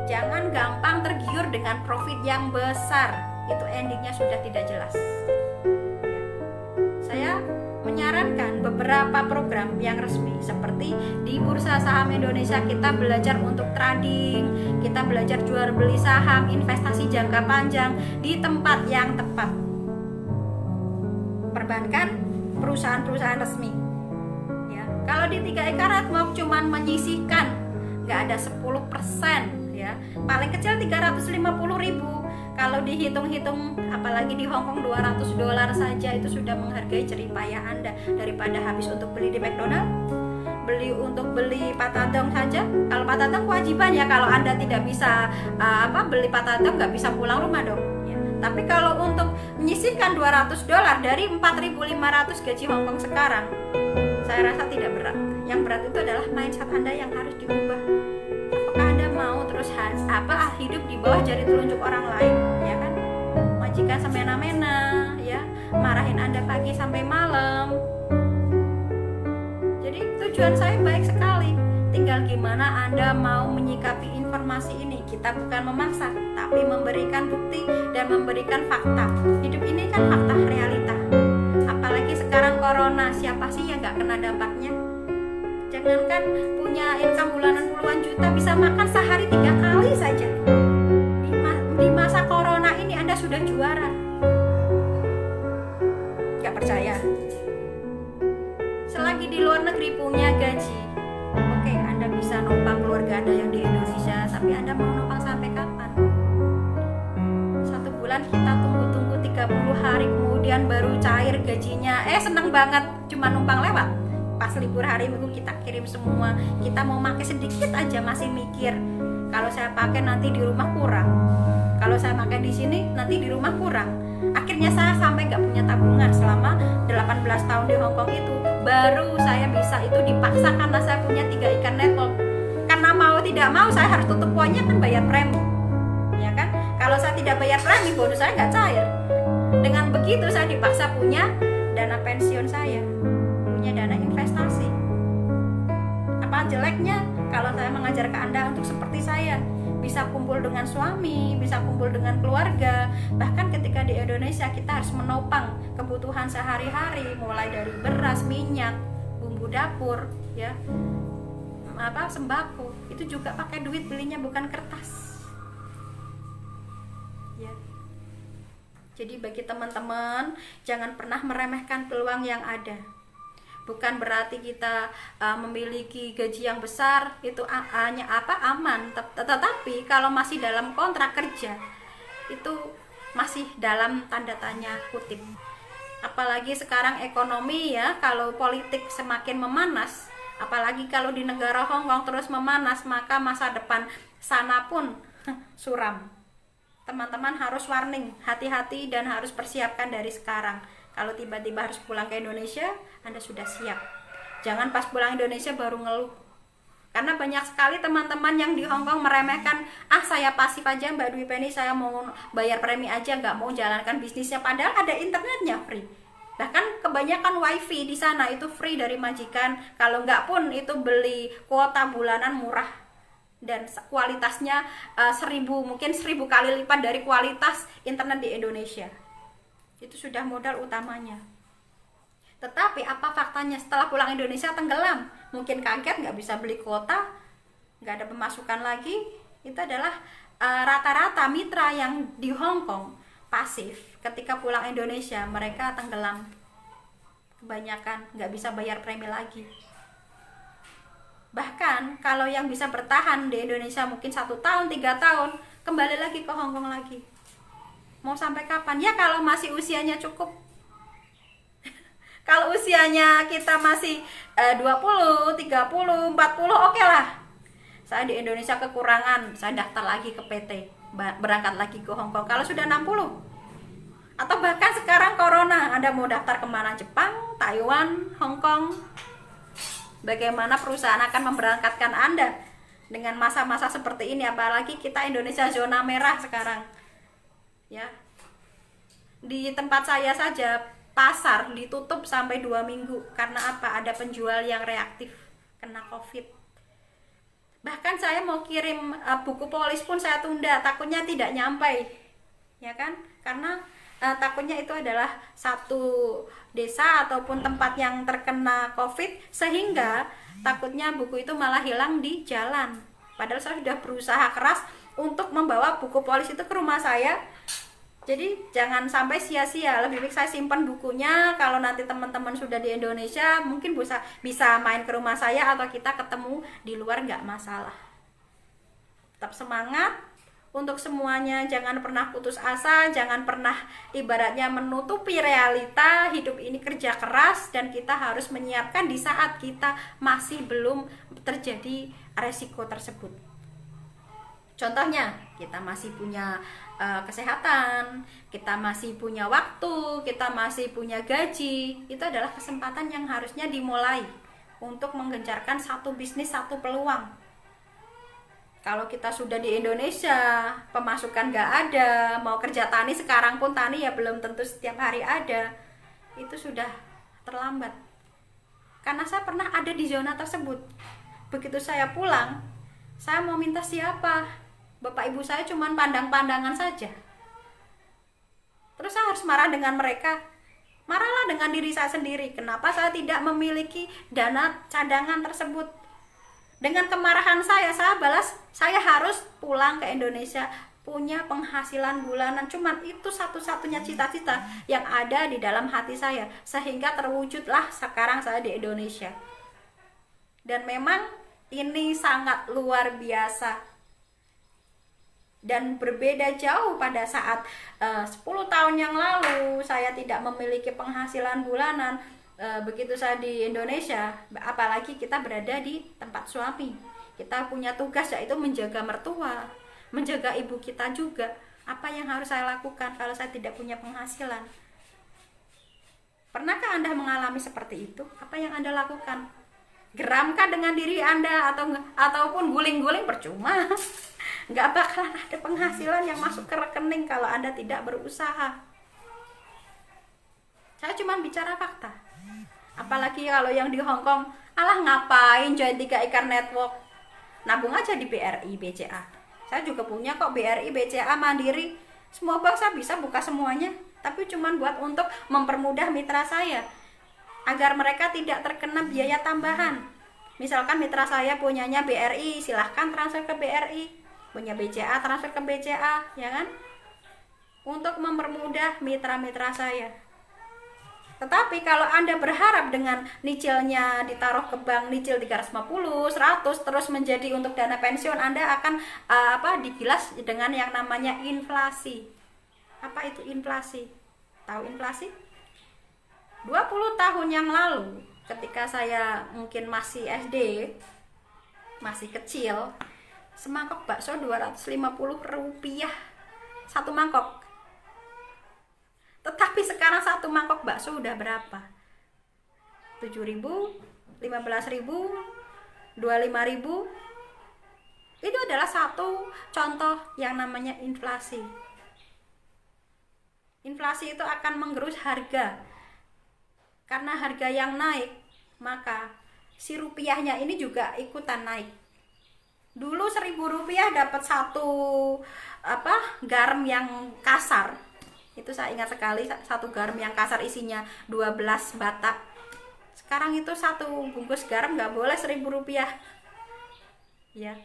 Jangan gampang tergiur dengan profit yang besar, itu endingnya sudah tidak jelas. Saya menyarankan beberapa program yang resmi, seperti di Bursa Saham Indonesia kita belajar untuk trading, kita belajar jual beli saham, investasi jangka panjang di tempat yang tepat. Perbankan, perusahaan-perusahaan resmi. Ya, kalau di 3 ekarat mau cuman menyisihkan nggak ada 10%, ya paling kecil 350.000. Kalau dihitung-hitung, apalagi di Hongkong $200 saja itu sudah menghargai jerih payah Anda, daripada habis untuk beli di McDonald, beli patadong saja. Kalau patadong kewajiban ya, kalau Anda tidak bisa beli patadong nggak bisa pulang rumah dong. Ya. Tapi kalau untuk menyisihkan $200 dari 4.500 gaji Hongkong sekarang, saya rasa tidak berat. Yang berat itu adalah mindset Anda yang harus diubah. Apakah Anda mau terus hidup di bawah jari telunjuk orang lain, ya kan? Majikan semena-mena, ya, marahin Anda pagi sampai malam. Jadi tujuan saya baik sekali. Tinggal gimana Anda mau menyikapi informasi ini. Kita bukan memaksa, tapi memberikan bukti dan memberikan fakta. Hidup ini kan fakta, realita. Apalagi sekarang corona, siapa sih yang gak kena dampaknya? Jangankan punya income bulanan puluhan juta, bisa makan sehari 3 kali saja. Di masa corona ini Anda sudah juara. Gak percaya? Selagi di luar negeri punya gaji, oke, Anda bisa numpang keluarga Anda yang di Indonesia, tapi Anda mau numpang sampai kapan? 1 bulan kita tunggu 30 hari, kemudian baru cair gajinya. Seneng banget, cuma numpang lewat. Pas libur hari Minggu kita kirim semua. Kita mau pakai sedikit aja masih mikir, kalau saya pakai nanti di rumah kurang, kalau saya pakai di sini nanti di rumah kurang. Akhirnya saya sampai nggak punya tabungan selama 18 tahun di Hongkong itu. Baru saya bisa itu dipaksa karena saya punya 3 ikan network. Karena mau tidak mau saya harus tutup poinnya kan, bayar premi, ya kan? Kalau saya tidak bayar premi, bonus saya nggak cair. Dengan begitu saya dipaksa punya dana pensiun saya, punya dana investasi. Apa jeleknya kalau saya mengajar ke Anda untuk seperti saya, bisa kumpul dengan suami, bisa kumpul dengan keluarga. Bahkan ketika di Indonesia kita harus menopang kebutuhan sehari-hari, mulai dari beras, minyak, bumbu dapur, ya, sembako, itu juga pakai duit belinya, bukan kertas. Ya. Jadi bagi teman-teman, jangan pernah meremehkan peluang yang ada. Bukan berarti kita memiliki gaji yang besar itu hanya aman, tetapi kalau masih dalam kontrak kerja itu masih dalam tanda tanya kutip. Apalagi sekarang ekonomi, ya, kalau politik semakin memanas, apalagi kalau di negara Hongkong terus memanas, maka masa depan sana pun suram. Teman-teman harus warning, hati-hati dan harus persiapkan dari sekarang. Kalau tiba-tiba harus pulang ke Indonesia, Anda sudah siap. Jangan pas pulang Indonesia baru ngeluh. Karena banyak sekali teman-teman yang di Hongkong meremehkan, saya pasif aja Mbak Dwi Penny, saya mau bayar premi aja, nggak mau jalankan bisnisnya. Padahal ada internetnya free. Bahkan kebanyakan wifi di sana itu free dari majikan. Kalau nggak pun itu beli kuota bulanan murah dan kualitasnya 1000 kali lipat dari kualitas internet di Indonesia. Itu sudah modal utamanya. Tetapi apa faktanya? Setelah pulang Indonesia tenggelam, mungkin kaget, nggak bisa beli kuota, nggak ada pemasukan lagi. Itu adalah rata-rata mitra yang di Hong Kong pasif. Ketika pulang Indonesia mereka tenggelam, kebanyakan nggak bisa bayar premi lagi. Bahkan kalau yang bisa bertahan di Indonesia mungkin 1 tahun, 3 tahun, kembali lagi ke Hong Kong lagi. Mau sampai kapan? Ya kalau masih usianya cukup. Kalau usianya kita masih 20, 30, 40, oke lah. Saya di Indonesia kekurangan, saya daftar lagi ke PT, berangkat lagi ke Hong Kong. Kalau sudah 60, atau bahkan sekarang corona, Anda mau daftar kemana? Jepang, Taiwan, Hong Kong. Bagaimana perusahaan akan memberangkatkan Anda dengan masa-masa seperti ini? Apalagi kita Indonesia zona merah sekarang. Ya, di tempat saya saja pasar ditutup sampai 2 minggu. Karena apa? Ada penjual yang reaktif kena COVID. Bahkan saya mau kirim buku polis pun saya tunda, takutnya tidak nyampe, ya kan? Karena takutnya itu adalah satu desa ataupun tempat yang terkena COVID, sehingga takutnya buku itu malah hilang di jalan. Padahal saya sudah berusaha keras untuk membawa buku polis itu ke rumah saya. Jadi jangan sampai sia-sia, lebih baik saya simpan bukunya. Kalau nanti teman-teman sudah di Indonesia, mungkin bisa main ke rumah saya atau kita ketemu di luar, nggak masalah. Tetap semangat untuk semuanya, jangan pernah putus asa, jangan pernah ibaratnya menutupi realita. Hidup ini kerja keras dan kita harus menyiapkan di saat kita masih belum terjadi resiko tersebut. Contohnya, kita masih punya kesehatan, kita masih punya waktu, kita masih punya gaji. Itu adalah kesempatan yang harusnya dimulai untuk menggencarkan satu bisnis, satu peluang. Kalau kita sudah di Indonesia, pemasukan nggak ada, mau kerja tani sekarang pun tani ya belum tentu setiap hari ada. Itu sudah terlambat. Karena saya pernah ada di zona tersebut. Begitu saya pulang, saya mau minta siapa? Bapak ibu saya cuman pandang-pandangan saja. Terus saya harus marah dengan mereka. Marahlah dengan diri saya sendiri. Kenapa saya tidak memiliki dana cadangan tersebut? Dengan kemarahan saya balas, saya harus pulang ke Indonesia, punya penghasilan bulanan. Cuman itu satu-satunya cita-cita yang ada di dalam hati saya, sehingga terwujudlah sekarang saya di Indonesia. Dan memang ini sangat luar biasa dan berbeda jauh pada saat 10 tahun yang lalu saya tidak memiliki penghasilan bulanan. Begitu saya di Indonesia, apalagi kita berada di tempat suami, kita punya tugas yaitu menjaga mertua, menjaga ibu kita juga. Apa yang harus saya lakukan kalau saya tidak punya penghasilan? Pernahkah Anda mengalami seperti itu? Apa yang Anda lakukan? Geramkah dengan diri Anda ataupun guling-guling? Percuma. Nggak bakalan ada penghasilan yang masuk ke rekening kalau Anda tidak berusaha. Saya cuma bicara fakta. Apalagi kalau yang di Hong Kong, alah ngapain join 3 ikan network? Nabung aja di BRI, BCA. Saya juga punya kok BRI, BCA, Mandiri. Semua bank saya bisa buka semuanya. Tapi cuma buat untuk mempermudah mitra saya, agar mereka tidak terkena biaya tambahan. Misalkan mitra saya punyanya BRI, silahkan transfer ke BRI. Punya BCA, transfer ke BCA, ya kan? Untuk mempermudah mitra-mitra saya. Tetapi kalau Anda berharap dengan nyicilnya ditaruh ke bank, nyicil 350, 100 terus menjadi untuk dana pensiun, Anda akan digilas dengan yang namanya inflasi. Apa itu inflasi? Tahu inflasi? 20 tahun yang lalu ketika saya mungkin masih SD, masih kecil, semangkok bakso 250 rupiah satu mangkok. Tetapi sekarang satu mangkok bakso udah berapa? 7.000, 15.000, 25.000. Itu adalah satu contoh yang namanya inflasi. Inflasi itu akan menggerus harga. Karena harga yang naik, maka si rupiahnya ini juga ikutan naik. Dulu 1.000 rupiah dapat satu garam yang kasar. Itu saya ingat sekali, satu garam yang kasar isinya 12 batak. Sekarang itu satu bungkus garam nggak boleh 1.000 rupiah. Ya.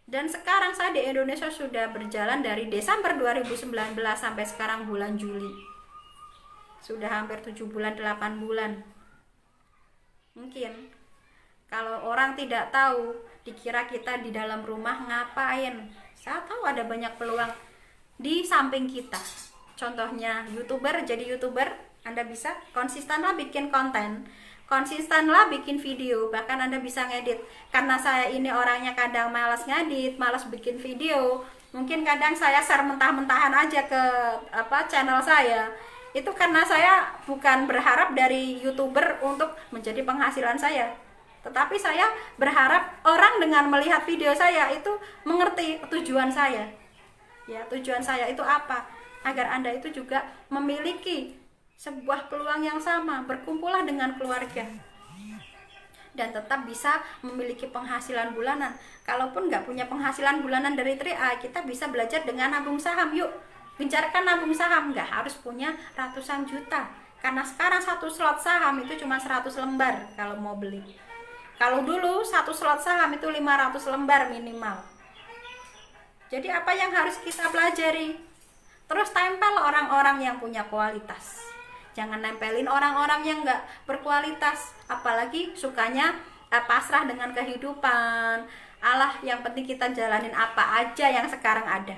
Dan sekarang saya di Indonesia sudah berjalan dari Desember 2019 sampai sekarang bulan Juli. Sudah hampir 7 bulan, 8 bulan. Mungkin kalau orang tidak tahu, dikira kita di dalam rumah ngapain. Saya tahu ada banyak peluang di samping kita. Contohnya YouTuber, jadi YouTuber Anda bisa konsistenlah bikin konten, konsistenlah bikin video, bahkan Anda bisa ngedit. Karena saya ini orangnya kadang malas ngedit, malas bikin video, mungkin kadang saya share mentah-mentahan aja ke channel saya. Itu karena saya bukan berharap dari YouTuber untuk menjadi penghasilan saya, tetapi saya berharap orang dengan melihat video saya itu mengerti tujuan saya. Ya, tujuan saya itu apa? Agar Anda itu juga memiliki sebuah peluang yang sama, berkumpullah dengan keluarga, dan tetap bisa memiliki penghasilan bulanan. Kalaupun nggak punya penghasilan bulanan dari 3A, kita bisa belajar dengan nabung saham. Yuk, bicarakan nabung saham, nggak harus punya ratusan juta. Karena sekarang satu slot saham itu cuma 100 lembar kalau mau beli. Kalau dulu satu slot saham itu 500 lembar minimal. Jadi apa yang harus kita pelajari? Terus tempel orang-orang yang punya kualitas. Jangan nempelin orang-orang yang nggak berkualitas. Apalagi sukanya pasrah dengan kehidupan. Alah, yang penting kita jalanin apa aja yang sekarang ada.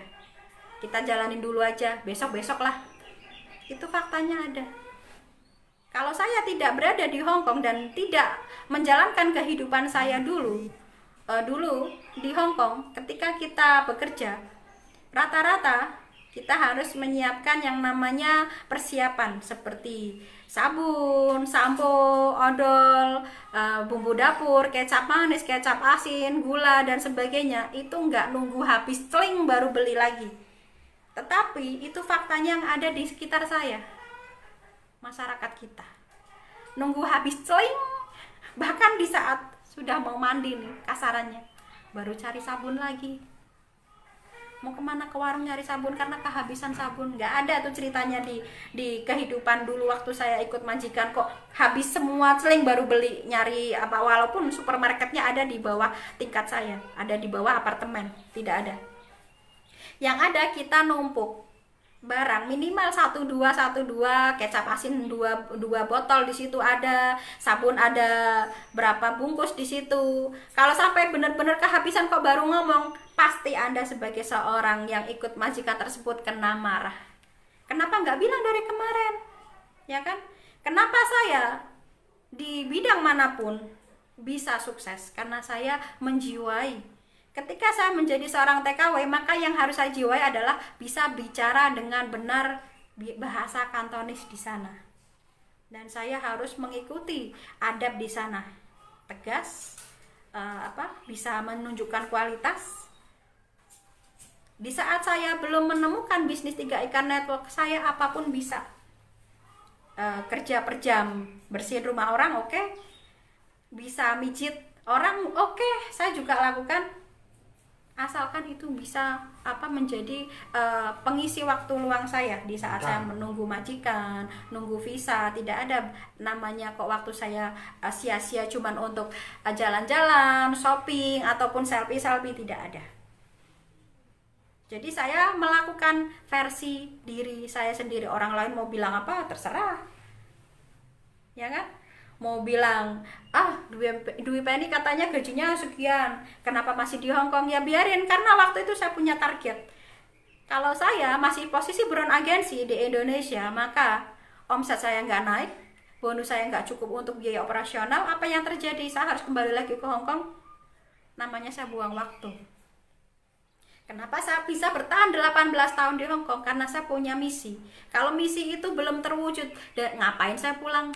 Kita jalanin dulu aja, besok-besok lah. Itu faktanya ada. Kalau saya tidak berada di Hong Kong dan tidak menjalankan kehidupan saya dulu di Hong Kong, ketika kita bekerja, rata-rata kita harus menyiapkan yang namanya persiapan seperti sabun, sampo, odol, bumbu dapur, kecap manis, kecap asin, gula, dan sebagainya. Itu nggak nunggu habis celing baru beli lagi. Tetapi itu faktanya yang ada di sekitar saya. Masyarakat kita nunggu habis celing, bahkan di saat sudah mau mandi nih kasarannya, baru cari sabun lagi. Mau kemana, ke warung nyari sabun karena kehabisan sabun. Nggak ada tuh ceritanya di kehidupan dulu waktu saya ikut majikan, kok habis semua celing baru beli nyari apa. Walaupun supermarketnya ada di bawah tingkat saya, ada di bawah apartemen, tidak ada. Yang ada kita numpuk barang minimal 1-2, kecap asin 2 botol di situ ada, sabun ada berapa bungkus di situ. Kalau sampai benar-benar kehabisan kok baru ngomong, pasti Anda sebagai seorang yang ikut majikan tersebut kena marah. Kenapa nggak bilang dari kemarin? Ya kan? Kenapa saya di bidang manapun bisa sukses? Karena saya menjiwai. Ketika saya menjadi seorang TKW, maka yang harus saya jiwai adalah bisa bicara dengan benar bahasa Kantonis di sana. Dan saya harus mengikuti adab di sana. Tegas, bisa menunjukkan kualitas. Di saat saya belum menemukan bisnis 3 ikan network, saya apapun bisa. Kerja per jam, bersihin rumah orang, oke. Bisa mijit orang, oke, saya juga lakukan. Asalkan itu bisa menjadi pengisi waktu luang saya di saat saya menunggu majikan, nunggu visa. Tidak ada namanya kok waktu saya sia-sia cuman untuk jalan-jalan, shopping ataupun selfie-selfie, tidak ada. Jadi saya melakukan versi diri saya sendiri. Orang lain mau bilang apa terserah, ya kan? Mau bilang Dwi Penny katanya gajinya sekian, kenapa masih di Hong Kong? Ya biarin, karena waktu itu saya punya target. Kalau saya masih posisi buron agensi di Indonesia, maka omset saya nggak naik, bonus saya nggak cukup untuk biaya operasional. Apa yang terjadi? Saya harus kembali lagi ke Hong Kong. Namanya saya buang waktu. Kenapa saya bisa bertahan 18 tahun di Hong Kong? Karena saya punya misi. Kalau misi itu belum terwujud, ngapain saya pulang?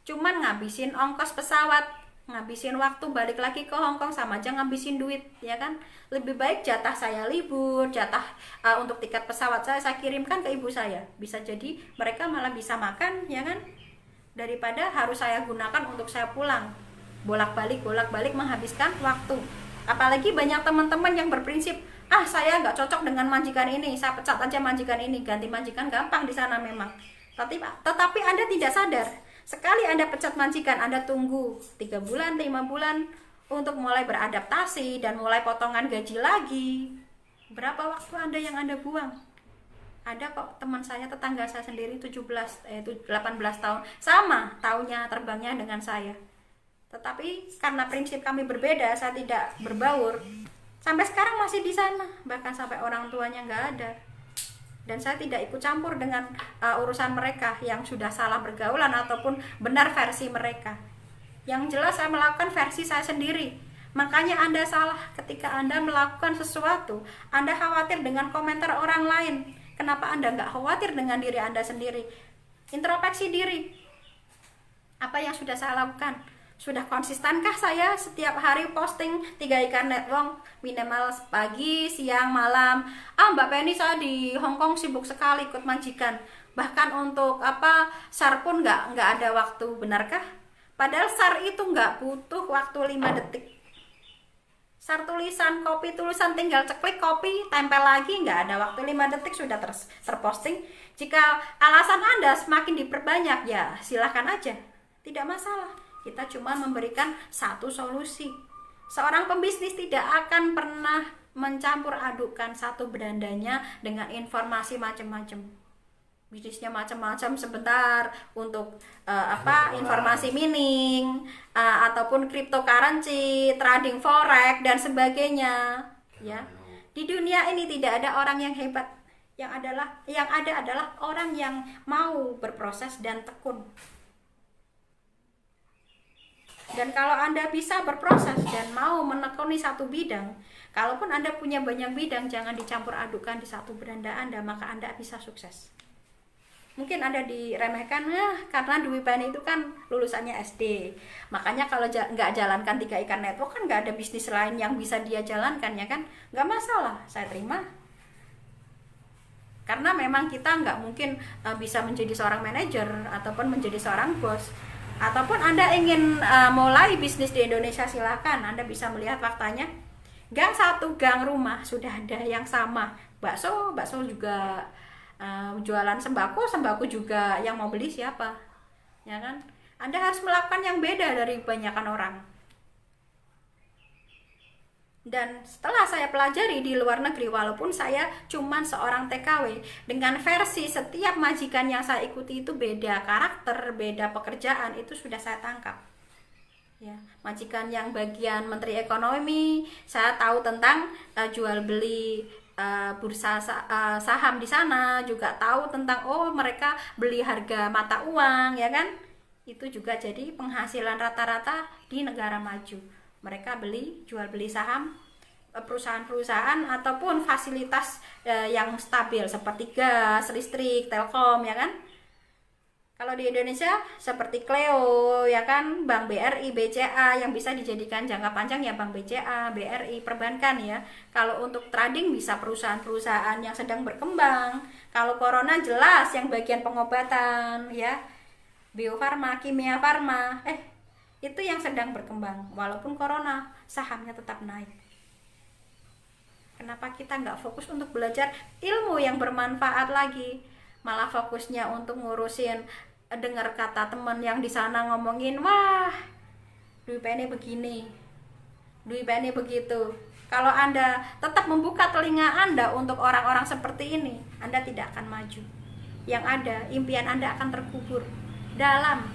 Cuman ngabisin ongkos pesawat, ngabisin waktu balik lagi ke Hong Kong, sama aja ngabisin duit, ya kan? Lebih baik jatah saya libur, jatah untuk tiket pesawat saya kirimkan ke ibu saya. Bisa jadi mereka malah bisa makan, ya kan? Daripada harus saya gunakan untuk saya pulang, bolak-balik menghabiskan waktu. Apalagi banyak teman-teman yang berprinsip, ah saya nggak cocok dengan majikan ini, saya pecat aja majikan ini, ganti majikan gampang di sana memang. Tetapi Anda tidak sadar, sekali Anda pecat majikan, Anda tunggu 3 bulan, 5 bulan untuk mulai beradaptasi dan mulai potongan gaji lagi. Berapa waktu Anda yang Anda buang? Ada kok teman saya, tetangga saya sendiri 18 tahun, sama tahunnya terbangnya dengan saya. Tetapi karena prinsip kami berbeda, saya tidak berbaur. Sampai sekarang masih di sana, bahkan sampai orang tuanya nggak ada. Dan saya tidak ikut campur dengan urusan mereka yang sudah salah bergaulan ataupun benar versi mereka. Yang jelas saya melakukan versi saya sendiri. Makanya Anda salah ketika Anda melakukan sesuatu, Anda khawatir dengan komentar orang lain. Kenapa Anda nggak khawatir dengan diri Anda sendiri? Introspeksi diri. Apa yang sudah saya lakukan? Sudah konsistenkah saya setiap hari posting 3 ikan netwong minimal pagi, siang, malam? Mbak Penny, saya di Hongkong sibuk sekali ikut majikan. Bahkan untuk SAR pun nggak ada waktu. Benarkah? Padahal SAR itu nggak butuh waktu 5 detik. SAR tulisan, copy tulisan, tinggal ceklik copy, tempel lagi, nggak ada waktu 5 detik sudah terposting. Jika alasan Anda semakin diperbanyak, ya silahkan aja, tidak masalah. Kita cuma memberikan satu solusi. Seorang pembisnis tidak akan pernah mencampur adukan satu berandanya dengan informasi macam-macam. Bisnisnya macam-macam sebentar untuk informasi mining ataupun cryptocurrency, trading forex dan sebagainya, ya. Di dunia ini tidak ada orang yang hebat. Yang ada adalah orang yang mau berproses dan tekun. Dan kalau Anda bisa berproses dan mau menekuni satu bidang, kalaupun Anda punya banyak bidang, jangan dicampur adukan di satu beranda Anda, maka Anda bisa sukses. Mungkin Anda diremehkan, karena Dwi Penny itu kan lulusannya SD. Makanya kalau nggak jalankan 3 ikan network kan nggak ada bisnis lain yang bisa dia jalankan, ya kan? Nggak masalah, saya terima. Karena memang kita nggak mungkin bisa menjadi seorang manajer ataupun menjadi seorang bos. Ataupun Anda ingin mulai bisnis di Indonesia, silakan. Anda bisa melihat faktanya. Gang satu gang rumah sudah ada yang sama. Bakso juga jualan sembako juga, yang mau beli siapa? Ya kan? Anda harus melakukan yang beda dari kebanyakan orang. Dan setelah saya pelajari di luar negeri, walaupun saya cuman seorang TKW, dengan versi setiap majikan yang saya ikuti itu beda karakter, beda pekerjaan, itu sudah saya tangkap. Ya, majikan yang bagian menteri ekonomi, saya tahu tentang jual beli bursa saham di sana, juga tahu tentang mereka beli harga mata uang, ya kan? Itu juga jadi penghasilan rata-rata di negara maju. Mereka jual beli saham perusahaan-perusahaan ataupun fasilitas yang stabil seperti gas, listrik, telkom, ya kan? Kalau di Indonesia seperti Cleo, ya kan, Bank BRI, BCA yang bisa dijadikan jangka panjang ya Bank BCA, BRI, perbankan ya. Kalau untuk trading bisa perusahaan-perusahaan yang sedang berkembang. Kalau corona jelas yang bagian pengobatan ya. Bio Farma, Kimia Farma, itu yang sedang berkembang. Walaupun corona, sahamnya tetap naik. Kenapa kita nggak fokus untuk belajar ilmu yang bermanfaat lagi? Malah fokusnya untuk ngurusin, dengar kata teman yang di sana ngomongin, wah, Dwi Penny begini, Dwi Penny begitu. Kalau Anda tetap membuka telinga Anda untuk orang-orang seperti ini, Anda tidak akan maju. Yang ada, impian Anda akan terkubur dalam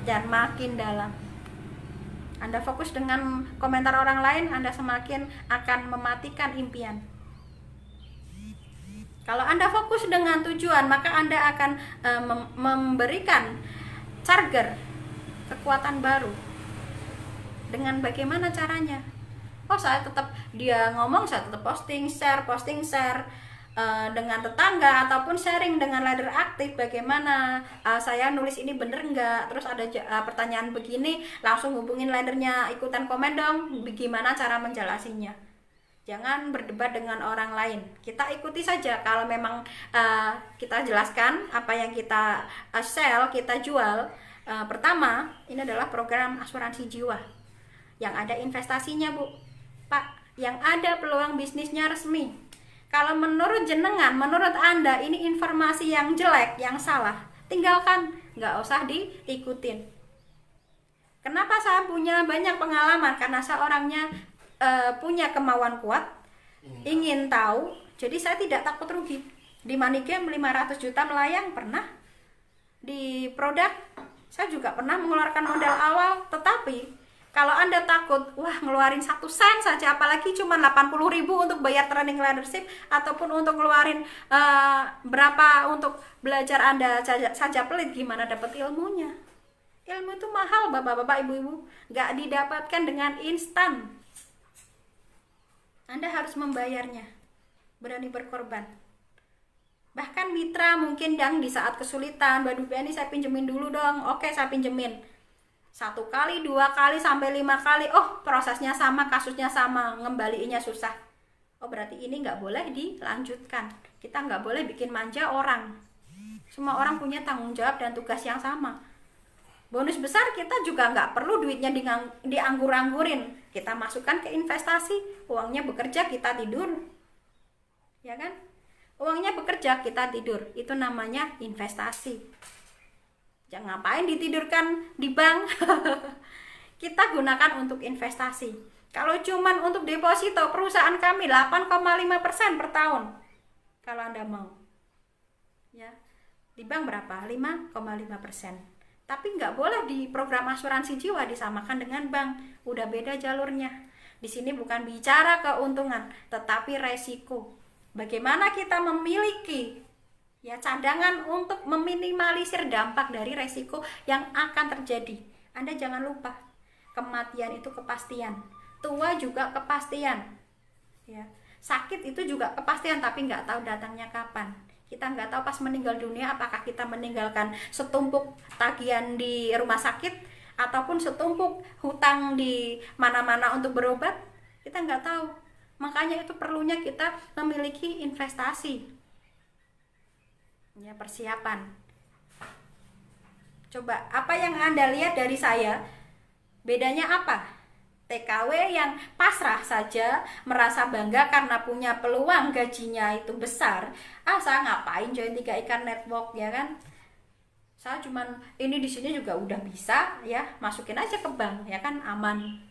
dan makin dalam. Anda fokus dengan komentar orang lain, Anda semakin akan mematikan impian. Kalau Anda fokus dengan tujuan, maka Anda akan memberikan charger kekuatan baru. Dengan bagaimana caranya? Saya tetap, dia ngomong, saya tetap posting share dengan tetangga ataupun sharing dengan leader aktif. Bagaimana saya nulis ini bener nggak? Terus ada pertanyaan begini, langsung hubungin leadernya, ikutan komen dong, bagaimana cara menjelasinya. Jangan berdebat dengan orang lain, kita ikuti saja. Kalau memang kita jelaskan apa yang kita sell, kita jual. Pertama, ini adalah program asuransi jiwa yang ada investasinya, Bu. Pak, yang ada peluang bisnisnya resmi. Kalau menurut jenengan, menurut Anda ini informasi yang jelek, yang salah, tinggalkan, nggak usah diikutin. Kenapa saya punya banyak pengalaman? Karena saya orangnya punya kemauan kuat, ingin tahu, jadi saya tidak takut rugi. Di money game 500 juta melayang pernah, di produk saya juga pernah mengeluarkan modal awal. Tetapi kalau Anda takut, wah ngeluarin 1 sen saja, apalagi cuma 80.000 untuk bayar training leadership, ataupun untuk ngeluarin berapa untuk belajar, Anda saja pelit, gimana dapat ilmunya? Ilmu itu mahal bapak-bapak, ibu-ibu, nggak didapatkan dengan instan. Anda harus membayarnya, berani berkorban. Bahkan mitra mungkin yang di saat kesulitan, Mbak Dupi ini saya pinjemin dulu dong, oke saya pinjemin. 1 kali, 2 kali, sampai 5 kali, oh prosesnya sama, kasusnya sama, ngembaliinnya susah. Oh berarti ini nggak boleh dilanjutkan. Kita nggak boleh bikin manja orang. Semua orang punya tanggung jawab dan tugas yang sama. Bonus besar kita juga nggak perlu duitnya dianggur-anggurin. Kita masukkan ke investasi, uangnya bekerja, kita tidur. Ya kan? Uangnya bekerja, kita tidur. Itu namanya investasi. Jangan ngapain ditidurkan di bank. Kita gunakan untuk investasi. Kalau cuman untuk deposito, perusahaan kami 8,5% per tahun. Kalau Anda mau. Ya. Di bank berapa? 5,5%. Tapi nggak boleh di program asuransi jiwa disamakan dengan bank. Udah beda jalurnya. Di sini bukan bicara keuntungan, tetapi resiko. Bagaimana kita memiliki cadangan untuk meminimalisir dampak dari resiko yang akan terjadi. Anda jangan lupa, kematian itu kepastian, tua juga kepastian, ya. Sakit itu juga kepastian, tapi nggak tahu datangnya kapan. Kita nggak tahu pas meninggal dunia apakah kita meninggalkan setumpuk tagihan di rumah sakit ataupun setumpuk hutang di mana-mana untuk berobat. Kita nggak tahu. Makanya itu perlunya kita memiliki investasi. Ya, persiapan. Coba apa yang Anda lihat dari saya? Bedanya apa? TKW yang pasrah saja, merasa bangga karena punya peluang gajinya itu besar. Saya ngapain join 3 ikan network, ya kan? Saya cuman ini di sini juga udah bisa, ya, masukin aja ke bank, ya kan, aman.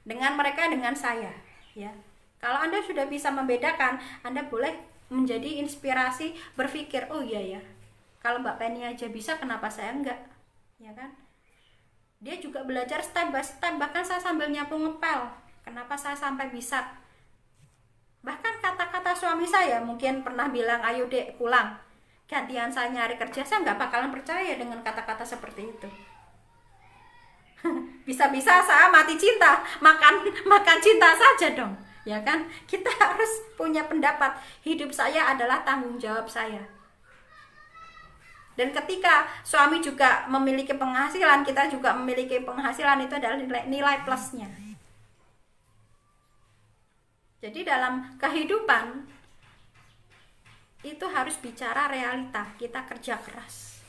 Dengan mereka, dengan saya, ya. Kalau Anda sudah bisa membedakan, Anda boleh menjadi inspirasi berpikir, oh iya ya, kalau Mbak Penny aja bisa, kenapa saya enggak, ya kan? Dia juga belajar step by step, bahkan saya sambil nyapu ngepel, kenapa saya sampai bisa? Bahkan kata-kata suami saya mungkin pernah bilang, ayo dek pulang, gantian saya nyari kerja, saya nggak bakalan percaya dengan kata-kata seperti itu. Bisa-bisa saya mati cinta, makan cinta saja dong. Ya kan, kita harus punya pendapat. Hidup saya adalah tanggung jawab saya. Dan ketika suami juga memiliki penghasilan, kita juga memiliki penghasilan, itu adalah nilai plusnya. Jadi dalam kehidupan itu harus bicara realita. Kita kerja keras.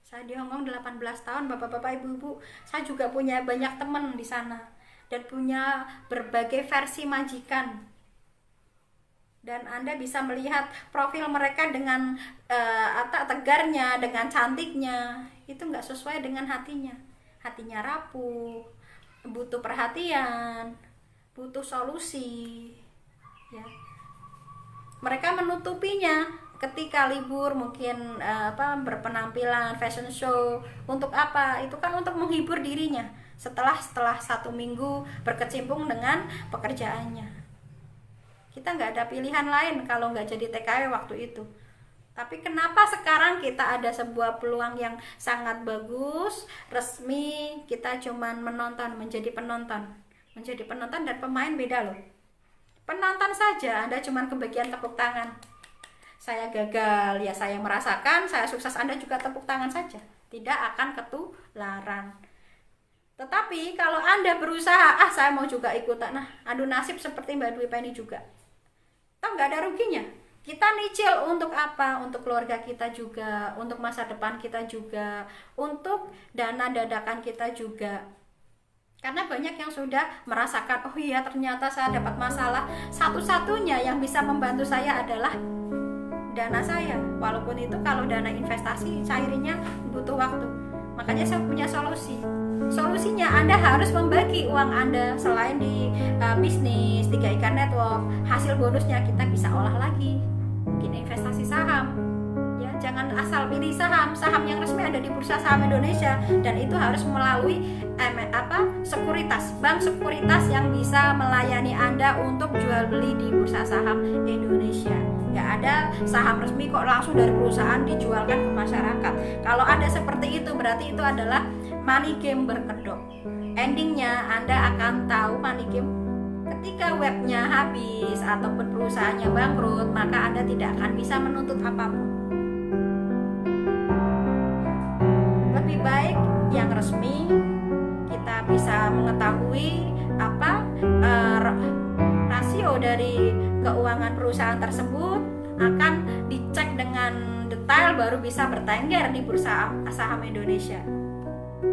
Saya di Hongkong 18 tahun, bapak-bapak, ibu-ibu. Saya juga punya banyak teman di sana. Dan punya berbagai versi majikan. Dan Anda bisa melihat profil mereka dengan tegarnya, dengan cantiknya. Itu nggak sesuai dengan hatinya. Hatinya rapuh, butuh perhatian, butuh solusi. Ya. Mereka menutupinya ketika libur, mungkin berpenampilan, fashion show. Untuk apa? Itu kan untuk menghibur dirinya. Setelah 1 minggu berkecimpung dengan pekerjaannya. Kita nggak ada pilihan lain kalau nggak jadi TKW waktu itu. Tapi kenapa sekarang kita ada sebuah peluang yang sangat bagus, resmi, kita cuman menonton, menjadi penonton. Menjadi penonton dan pemain beda loh. Penonton saja, Anda cuman kebagian tepuk tangan. Saya gagal, ya saya merasakan, saya sukses, Anda juga tepuk tangan saja. Tidak akan ketularan. Tetapi kalau Anda berusaha, saya mau juga ikutan, adu nasib seperti Mbak Dwi Penny juga, toh nggak ada ruginya. Kita nyicil untuk apa? Untuk keluarga kita juga, untuk masa depan kita juga, untuk dana dadakan kita juga. Karena banyak yang sudah merasakan, oh iya ternyata saya dapat masalah, satu-satunya yang bisa membantu saya adalah dana saya. Walaupun itu kalau dana investasi cairnya butuh waktu. Makanya saya punya solusi. Solusinya Anda harus membagi uang Anda. Selain di bisnis 3 Ikan Network, hasil bonusnya kita bisa olah lagi, mungkin investasi saham. Ya, jangan asal pilih saham yang resmi ada di Bursa Saham Indonesia, dan itu harus melalui sekuritas, bank sekuritas yang bisa melayani Anda untuk jual beli di Bursa Saham Indonesia. Nggak ada saham resmi kok langsung dari perusahaan dijualkan ke masyarakat. Kalau ada seperti itu, berarti itu adalah money game berkedok. Endingnya Anda akan tahu money game ketika webnya habis ataupun perusahaannya bangkrut, maka Anda tidak akan bisa menuntut apapun. Lebih baik yang resmi, kita bisa mengetahui rasio dari keuangan perusahaan tersebut, akan dicek dengan detail, baru bisa bertengger di Bursa Saham Indonesia.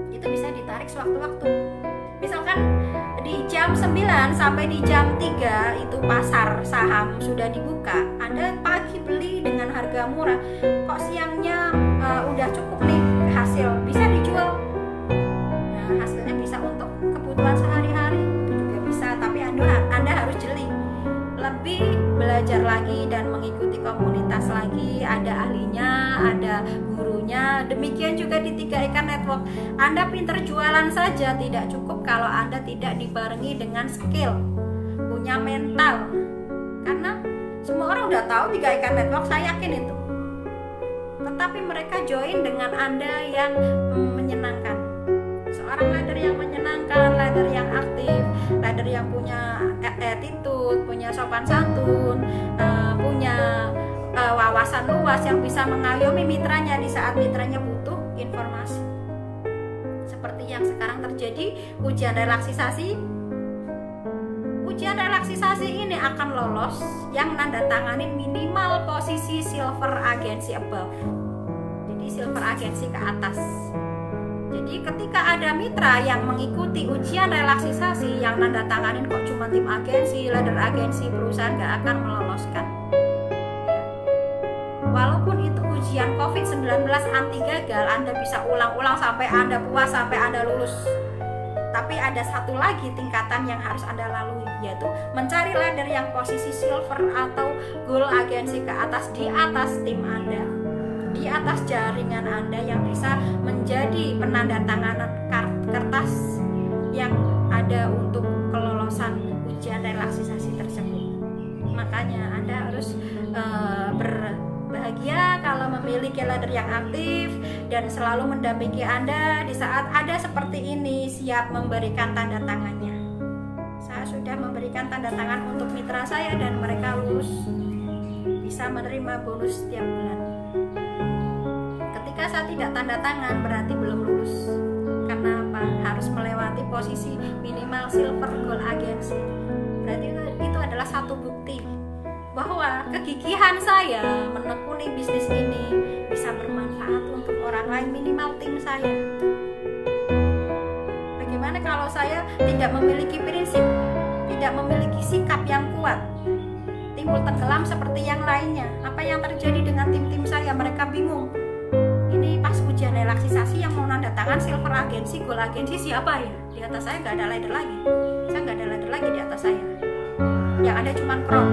Itu bisa ditarik sewaktu-waktu. Misalkan di jam 9 sampai di jam 3 itu pasar saham sudah dibuka, Anda pagi beli dengan harga murah, kok siangnya udah cukup nih hasil, bisa dijual. Nah, hasilnya bisa untuk kebutuhan sehari-hari, itu juga bisa, tapi Anda harus jeli, lebih belajar lagi dan mengikuti komunitas lagi, ada ahlinya, ada gurunya. Demikian juga di 3 Ikan Network, Anda pinter jualan saja tidak cukup kalau Anda tidak dibarengi dengan skill, punya mental. Karena semua orang udah tahu 3 Ikan Network, saya yakin itu, tetapi mereka join dengan Anda yang menyenangkan. Seorang leader yang menyenangkan, leader yang aktif, leader yang punya attitude, punya sopan santun, punya wawasan luas, yang bisa mengayomi mitranya di saat mitranya butuh informasi. Seperti yang sekarang terjadi, ujian relaksisasi ini akan lolos yang nandatanganin minimal posisi silver agency above. Jadi silver agency ke atas. Jadi ketika ada mitra yang mengikuti ujian relaksisasi, yang nanda tanganin kok cuma tim agensi, leader agensi, perusahaan gak akan meloloskan. Walaupun itu ujian COVID-19 anti gagal, Anda bisa ulang-ulang sampai Anda puas, sampai Anda lulus. Tapi ada satu lagi tingkatan yang harus Anda lalui, yaitu mencari leader yang posisi silver atau gold agensi ke atas, di atas tim Anda, di atas jaringan Anda, yang bisa menjadi penandatanganan kertas yang ada untuk kelolosan ujian relaksisasi tersebut. Makanya Anda harus berbahagia kalau memiliki leader yang aktif dan selalu mendampingi Anda di saat ada seperti ini, siap memberikan tanda tangannya. Saya sudah memberikan tanda tangan untuk mitra saya dan mereka lulus, bisa menerima bonus setiap bulan. Ketika saya tidak tanda tangan, berarti belum lulus. Karena apa? Harus melewati posisi minimal silver gold agency. Berarti itu adalah satu bukti bahwa kegigihan saya menekuni bisnis ini bisa bermanfaat untuk orang lain, minimal tim saya. Bagaimana kalau saya tidak memiliki prinsip, tidak memiliki sikap yang kuat, timbul tenggelam seperti yang lainnya? Apa yang terjadi dengan tim-tim saya? Mereka bingung. Ini pas ujian relaksisasi yang mau nanda tangan silver agensi, gold agensi siapa ya? Di atas saya nggak ada leader lagi. Saya nggak ada leader lagi di atas saya. Yang ada cuma crown.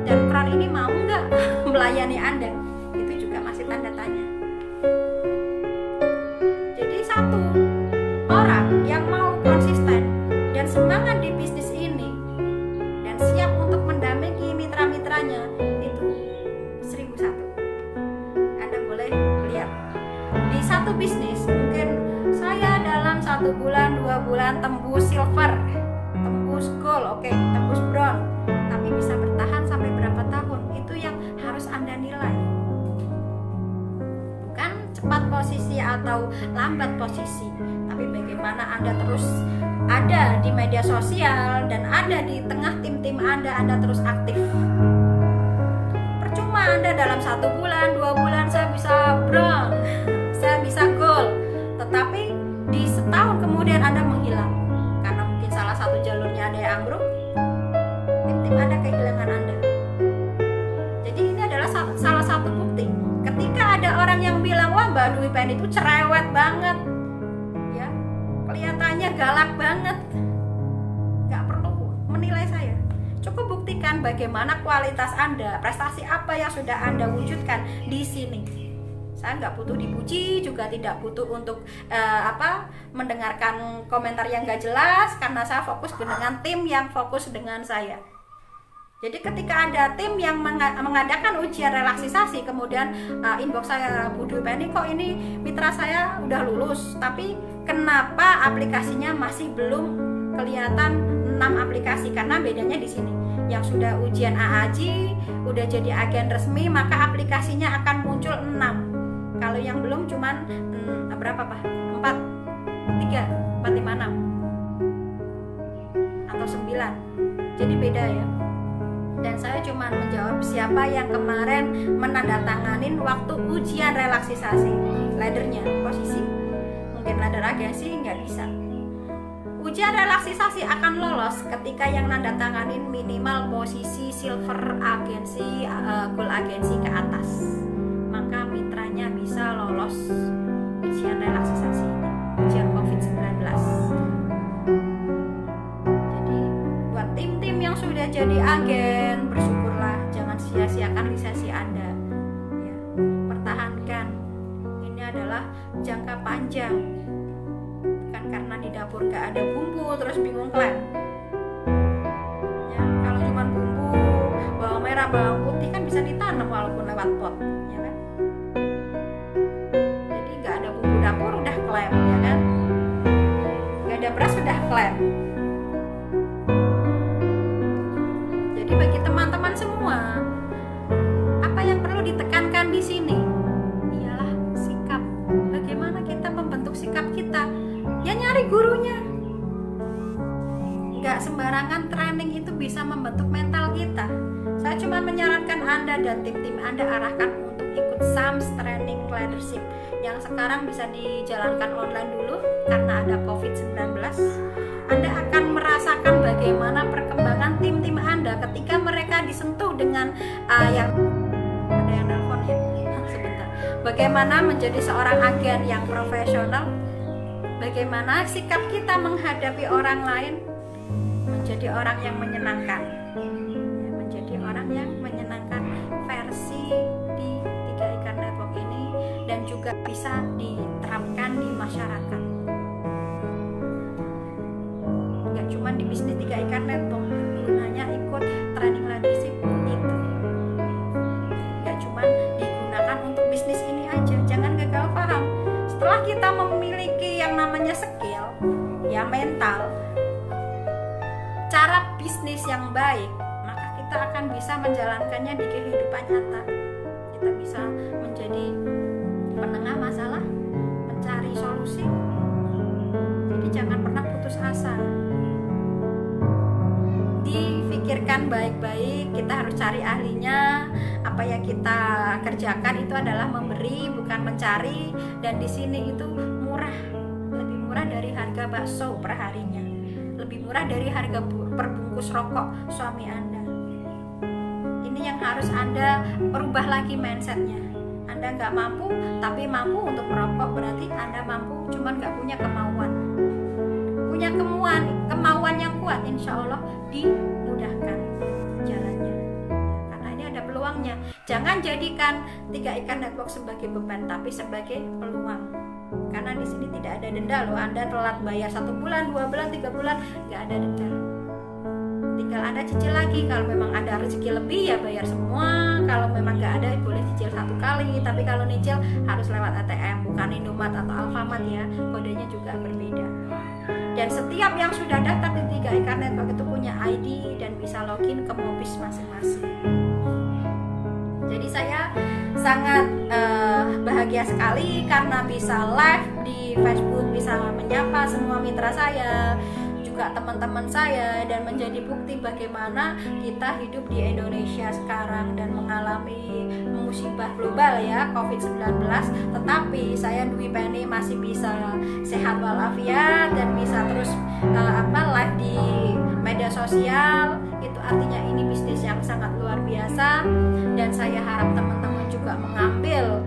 Dan crown ini mau nggak melayani Anda? Itu juga masih tanda tanya. Jadi satu orang yang mau konsisten dan semangat di bisnis ini dan siap untuk mendampingi mitra-mitranya, itu 1001. Anda boleh lihat di satu bisnis, mungkin saya dalam 1 bulan 2 bulan tembus silver, tembus gold, oke, tembus bronze, tapi bisa bertahan sampai berapa tahun? Itu yang harus Anda nilai, bukan cepat posisi atau lambat posisi, tapi bagaimana Anda terus ada di media sosial dan ada di tengah tim-tim Anda terus aktif. Percuma Anda dalam 1 bulan 2 bulan saya bisa bronze, saya bisa gold, tetapi di setahun kemudian Anda menghilang. Mbak Dwi Penny itu cerewet banget ya, kelihatannya galak banget. Nggak perlu menilai saya, cukup buktikan bagaimana kualitas Anda, prestasi apa yang sudah Anda wujudkan di sini. Saya nggak butuh dipuji, juga tidak butuh untuk mendengarkan komentar yang nggak jelas, karena saya fokus dengan tim yang fokus dengan saya. Jadi ketika ada tim yang mengadakan ujian relaksisasi, kemudian inbox saya, Bu Dwi Penny, kok ini mitra saya udah lulus, tapi kenapa aplikasinya masih belum kelihatan 6 aplikasi? Karena bedanya di sini, yang sudah ujian AAJ, udah jadi agen resmi, maka aplikasinya akan muncul 6. Kalau yang belum cuman berapa Pak? 4, 3, 4, 5, 6 atau 9. Jadi beda ya. Dan saya cuma menjawab siapa yang kemarin menandatanganin waktu ujian relaksisasi. Laddernya, posisi mungkin ladder agensi nggak bisa. Ujian relaksisasi akan lolos ketika yang nandatanganin minimal posisi silver agensi, gold agensi ke atas, maka mitranya bisa lolos ujian relaksisasi ini, ujian COVID-19. Jadi buat tim-tim yang sudah jadi agen, bersyukurlah, jangan sia-siakan lisensi Anda ya, pertahankan. Ini adalah jangka panjang, bukan karena di dapur gak ada bumbu terus bingung klaim ya. Kalau cuma bumbu, bawang merah, bawang putih kan bisa ditanam walaupun lewat pot ya kan. Jadi gak ada bumbu dapur udah klaim ya kan, gak ada beras udah klaim. Jadi bagi teman-teman semua, apa yang perlu ditekankan di sini ialah sikap. Bagaimana kita membentuk sikap kita? Ya nyari gurunya. Gak sembarangan training itu bisa membentuk mental kita. Saya cuma menyarankan Anda dan tim-tim Anda arahkan untuk ikut SAMS Training Leadership yang sekarang bisa dijalankan online dulu karena ada COVID-19. Anda akan merasakan bagaimana perkembangan tim-tim Anda ketika mereka disentuh dengan yang ada yang nelfon ya. Sebentar. Bagaimana menjadi seorang agen yang profesional? Bagaimana sikap kita menghadapi orang lain? Menjadi orang yang menyenangkan, menjadi orang yang menyenangkan versi di 3 Ikan Network ini, dan juga bisa diterapkan di masyarakat. Gak cuma di bisnis 3 Ikan Network, gunanya ikut training leadership itu. Gak cuma digunakan untuk bisnis ini aja, jangan gagal paham. Setelah kita memiliki yang namanya skill, ya mental, cara bisnis yang baik, maka kita akan bisa menjalankannya di kehidupan nyata. Kita bisa menjadi penengah masalah, mencari solusi. Jadi jangan pernah putus asa. Dipikirkan baik-baik, kita harus cari ahlinya. Apa yang kita kerjakan itu adalah memberi, bukan mencari. Dan di sini itu murah, lebih murah dari harga bakso per harinya, lebih murah dari harga perbungkus rokok suami Anda. Ini yang harus Anda perubah lagi mindsetnya. Anda nggak mampu, tapi mampu untuk merokok, berarti Anda mampu, cuman nggak punya kemauan. Punya kemauan yang kuat, insya Allah dimudahkan jalannya. Karena ini ada peluangnya. Jangan jadikan 3 Ikan Network sebagai beban, tapi sebagai peluang. Karena di sini tidak ada denda loh. Anda telat bayar 1 bulan, 2 bulan, 3 bulan, nggak ada denda. Tinggal Anda cicil lagi. Kalau memang ada rezeki lebih ya bayar semua. Kalau memang nggak ada boleh cicil 1 kali. Tapi kalau nyicil harus lewat ATM, bukan Indomaret atau Alfamart ya. Kodenya juga berbeda. Dan setiap yang sudah daftar di 3 Ikan Network itu punya ID dan bisa login ke Mobis masing-masing. Jadi saya sangat bahagia sekali karena bisa live di Facebook, bisa menyapa semua mitra saya, juga teman-teman saya, dan menjadi bukti bagaimana kita hidup di Indonesia sekarang dan mengalami musibah global ya, COVID-19, tetapi saya Dwi Penny masih bisa sehat walafiat dan bisa terus live di media sosial. Itu artinya ini bisnis yang sangat luar biasa, dan saya harap teman-teman juga mengambil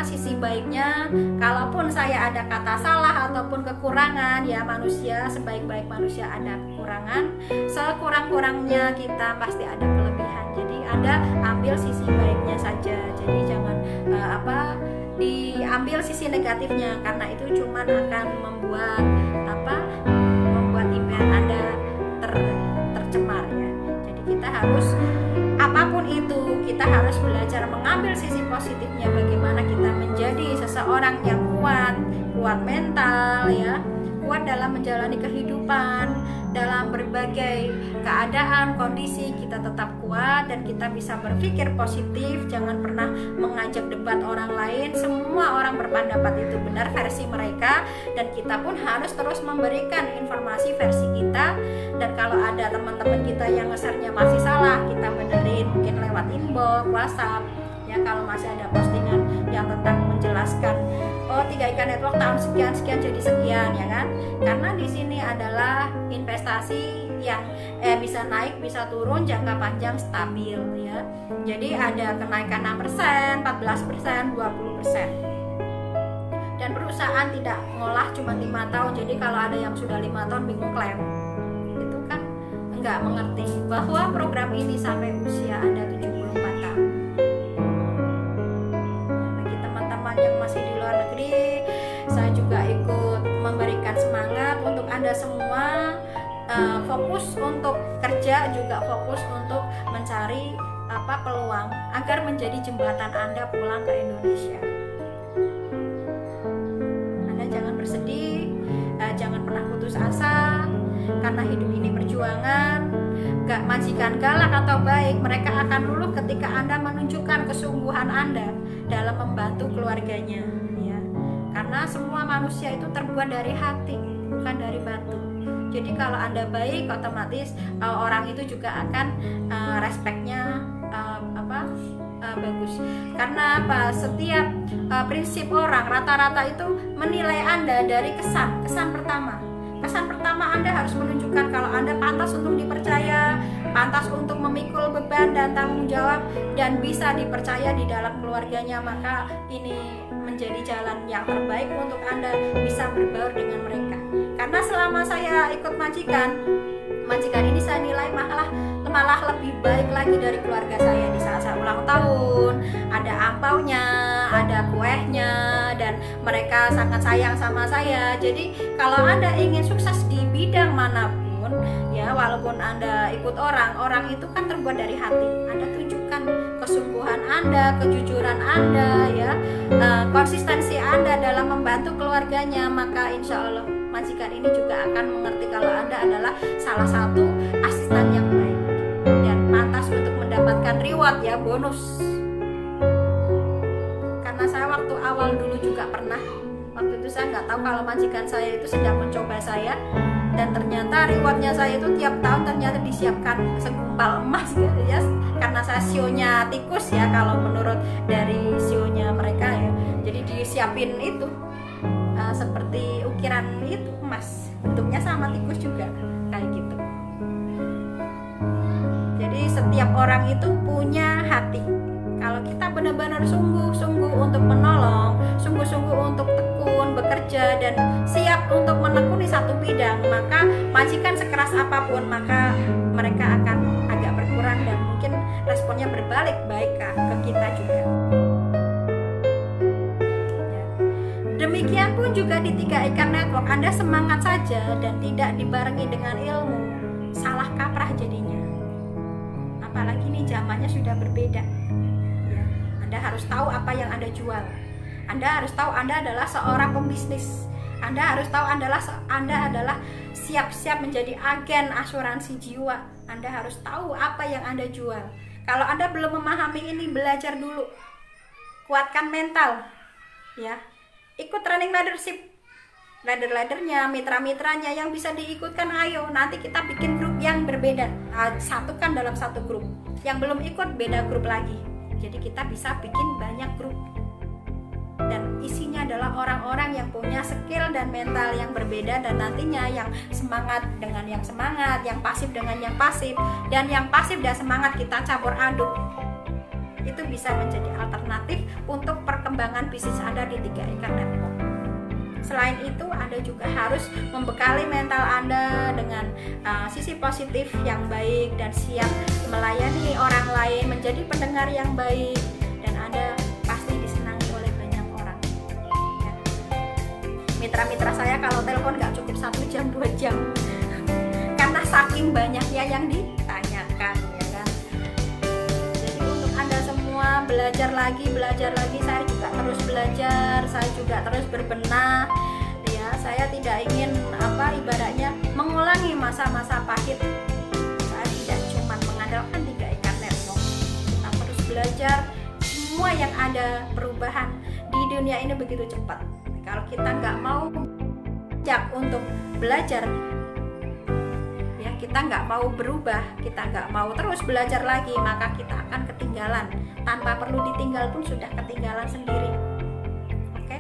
sisi baiknya. Kalaupun saya ada kata salah ataupun kekurangan, ya manusia sebaik-baik manusia ada kekurangan, sekurang-kurangnya kita pasti ada kelebihan. Jadi Anda ambil sisi baiknya saja. Jadi jangan diambil sisi negatifnya, karena itu cuma akan membuat iman Anda tercemar ya. Jadi kita harus apapun itu kita harus belajar mengambil sisi positifnya, bagaimana kita menjadi seseorang yang kuat mental ya, kuat dalam menjalani kehidupan, dalam berbagai keadaan, kondisi kita tetap kuat dan kita bisa berpikir positif. Jangan pernah mengajak debat orang lain. Semua orang berpendapat itu benar versi mereka, dan kita pun harus terus memberikan informasi versi kita. Dan kalau ada teman-teman kita yang nge-share-nya masih salah, kita benerin mungkin lewat inbox, WhatsApp ya. Kalau masih ada postingan yang tentang menjelaskan 3 Ikan Network tahun sekian jadi sekian ya kan, karena di sini adalah investasi yang bisa naik bisa turun, jangka panjang stabil ya. Jadi ada kenaikan 6%, 14%, 20%. Dan perusahaan tidak ngolah cuma 5 tahun. Jadi kalau ada yang sudah 5 tahun bingung klaim, itu kan nggak mengerti bahwa program ini sampai usia Anda 74 tahun. Bagi teman-teman yang masih di luar negeri, saya juga ikut memberikan semangat untuk Anda semua, fokus untuk kerja, juga fokus untuk mencari peluang agar menjadi jembatan Anda pulang ke Indonesia. Anda jangan bersedih, jangan pernah putus asa, karena hidup ini perjuangan. Gak majikan galak atau baik, mereka akan luluh ketika Anda menunjukkan kesungguhan Anda dalam membantu keluarganya ya. Karena semua manusia itu terbuat dari hati, bukan dari batu. Jadi kalau Anda baik, otomatis orang itu juga akan respeknya bagus. Karena setiap prinsip orang rata-rata itu menilai Anda dari kesan pertama. Kesan pertama Anda harus menunjukkan kalau Anda pantas untuk dipercaya, pantas untuk memikul beban dan tanggung jawab, dan bisa dipercaya di dalam keluarganya. Maka ini menjadi jalan yang terbaik untuk Anda bisa berbaur dengan mereka. Karena selama saya ikut majikan ini saya nilai malah lebih baik lagi dari keluarga saya. Di saat saya ulang tahun, ada ampaunya, ada kuehnya, dan mereka sangat sayang sama saya. Jadi kalau Anda ingin sukses di bidang manapun ya, walaupun Anda ikut orang itu kan terbuat dari hati. Anda tunjukkan kesungguhan Anda, kejujuran Anda ya, konsistensi Anda dalam membantu keluarganya, maka insya Allah majikan ini juga akan mengerti kalau Anda adalah salah satu asisten yang baik dan pantas untuk mendapatkan reward ya, bonus. Karena saya waktu awal dulu juga pernah, waktu itu saya nggak tahu kalau majikan saya itu sedang mencoba saya, dan ternyata rewardnya saya itu tiap tahun ternyata disiapkan segumpal emas gitu ya. Karena saya sionya tikus ya, kalau menurut dari sionya mereka ya, jadi disiapin itu seperti ukiran itu emas, bentuknya sama tikus juga kayak gitu. Jadi setiap orang itu punya hati. Kalau kita benar-benar sungguh-sungguh untuk menolong, sungguh-sungguh untuk tekun bekerja dan siap untuk menekuni satu bidang, maka majikan sekeras apapun maka mereka akan agak berkurang dan mungkin responnya berbalik baik ke kita juga. Demikian pun juga di 3 Ikan Network, Anda semangat saja dan tidak dibarengi dengan ilmu, salah kaprah jadinya. Apalagi nih zamannya sudah berbeda ya. Anda harus tahu apa yang Anda jual. Anda harus tahu Anda adalah seorang pembisnis. Anda harus tahu Anda adalah siap-siap menjadi agen asuransi jiwa. Anda harus tahu apa yang Anda jual. Kalau Anda belum memahami ini, belajar dulu. Kuatkan mental ya. Ikut training leadership, leader-leadernya, mitra-mitranya yang bisa diikutkan. Ayo nanti kita bikin grup yang berbeda, satukan dalam satu grup. Yang belum ikut beda grup lagi. Jadi kita bisa bikin banyak grup, dan isinya adalah orang-orang yang punya skill dan mental yang berbeda, dan nantinya yang semangat dengan yang semangat, yang pasif dengan yang pasif, dan yang pasif dan semangat kita campur aduk. Itu bisa menjadi alternatif untuk perkembangan bisnis Anda di 3 Network. Selain itu, Anda juga harus membekali mental Anda dengan sisi positif yang baik dan siap melayani orang lain, menjadi pendengar yang baik, dan Anda pasti disenangi oleh banyak orang. Ya. Mitra-mitra saya kalau telepon nggak cukup 1 jam 2 jam karena saking banyaknya yang ditanyakan, ya kan. Jadi untuk Anda semua belajar lagi, saya juga terus belajar, saya juga terus berbenah. Ya, saya tidak ingin ibaratnya mengulangi masa-masa pahit. Saya tidak cuma mengandalkan 3 Network. Kita terus belajar. Semua yang ada perubahan di dunia ini begitu cepat. Kalau kita nggak mau untuk belajar, ya kita nggak mau berubah, kita nggak mau terus belajar lagi, maka kita akan ketinggalan. Tanpa perlu ditinggal pun sudah ketinggalan sendiri. Oke?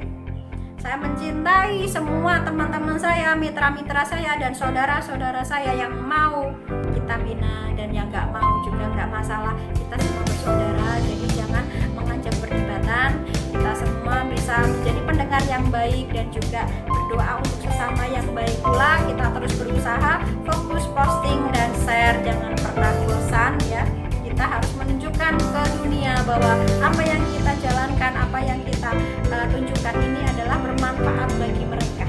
Saya mencintai semua teman-teman saya, mitra-mitra saya, dan saudara-saudara saya yang mau kita bina dan yang nggak mau juga nggak masalah. Kita semua bersaudara, jadi jangan mengancam perdebatan. Kita semua bisa menjadi pendengar yang baik dan juga berdoa untuk sesama yang baik pula. Kita terus berusaha, fokus posting dan share, jangan pernah bosan ya. Kita harus menunjukkan ke dunia bahwa apa yang kita jalankan, apa yang kita tunjukkan ini adalah bermanfaat bagi mereka.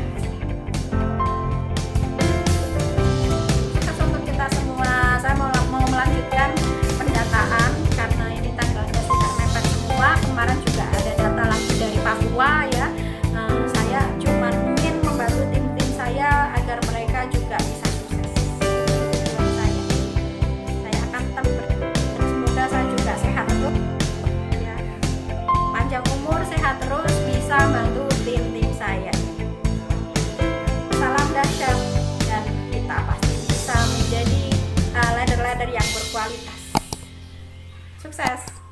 Untuk kita semua, saya mau melanjutkan pendataan karena ini tanggalnya sudah mepet semua. Kemarin juga ada data lagi dari Papua ya. Saya cuma ingin membantu tim-tim saya agar mereka juga bisa sukses. Saya akan tetap semoga saya juga sehat terus ya. Panjang umur, sehat terus, bisa bantu tim-tim saya. Salam dahsyat, dan kita pasti bisa menjadi leader-leader yang berkualitas. Sukses.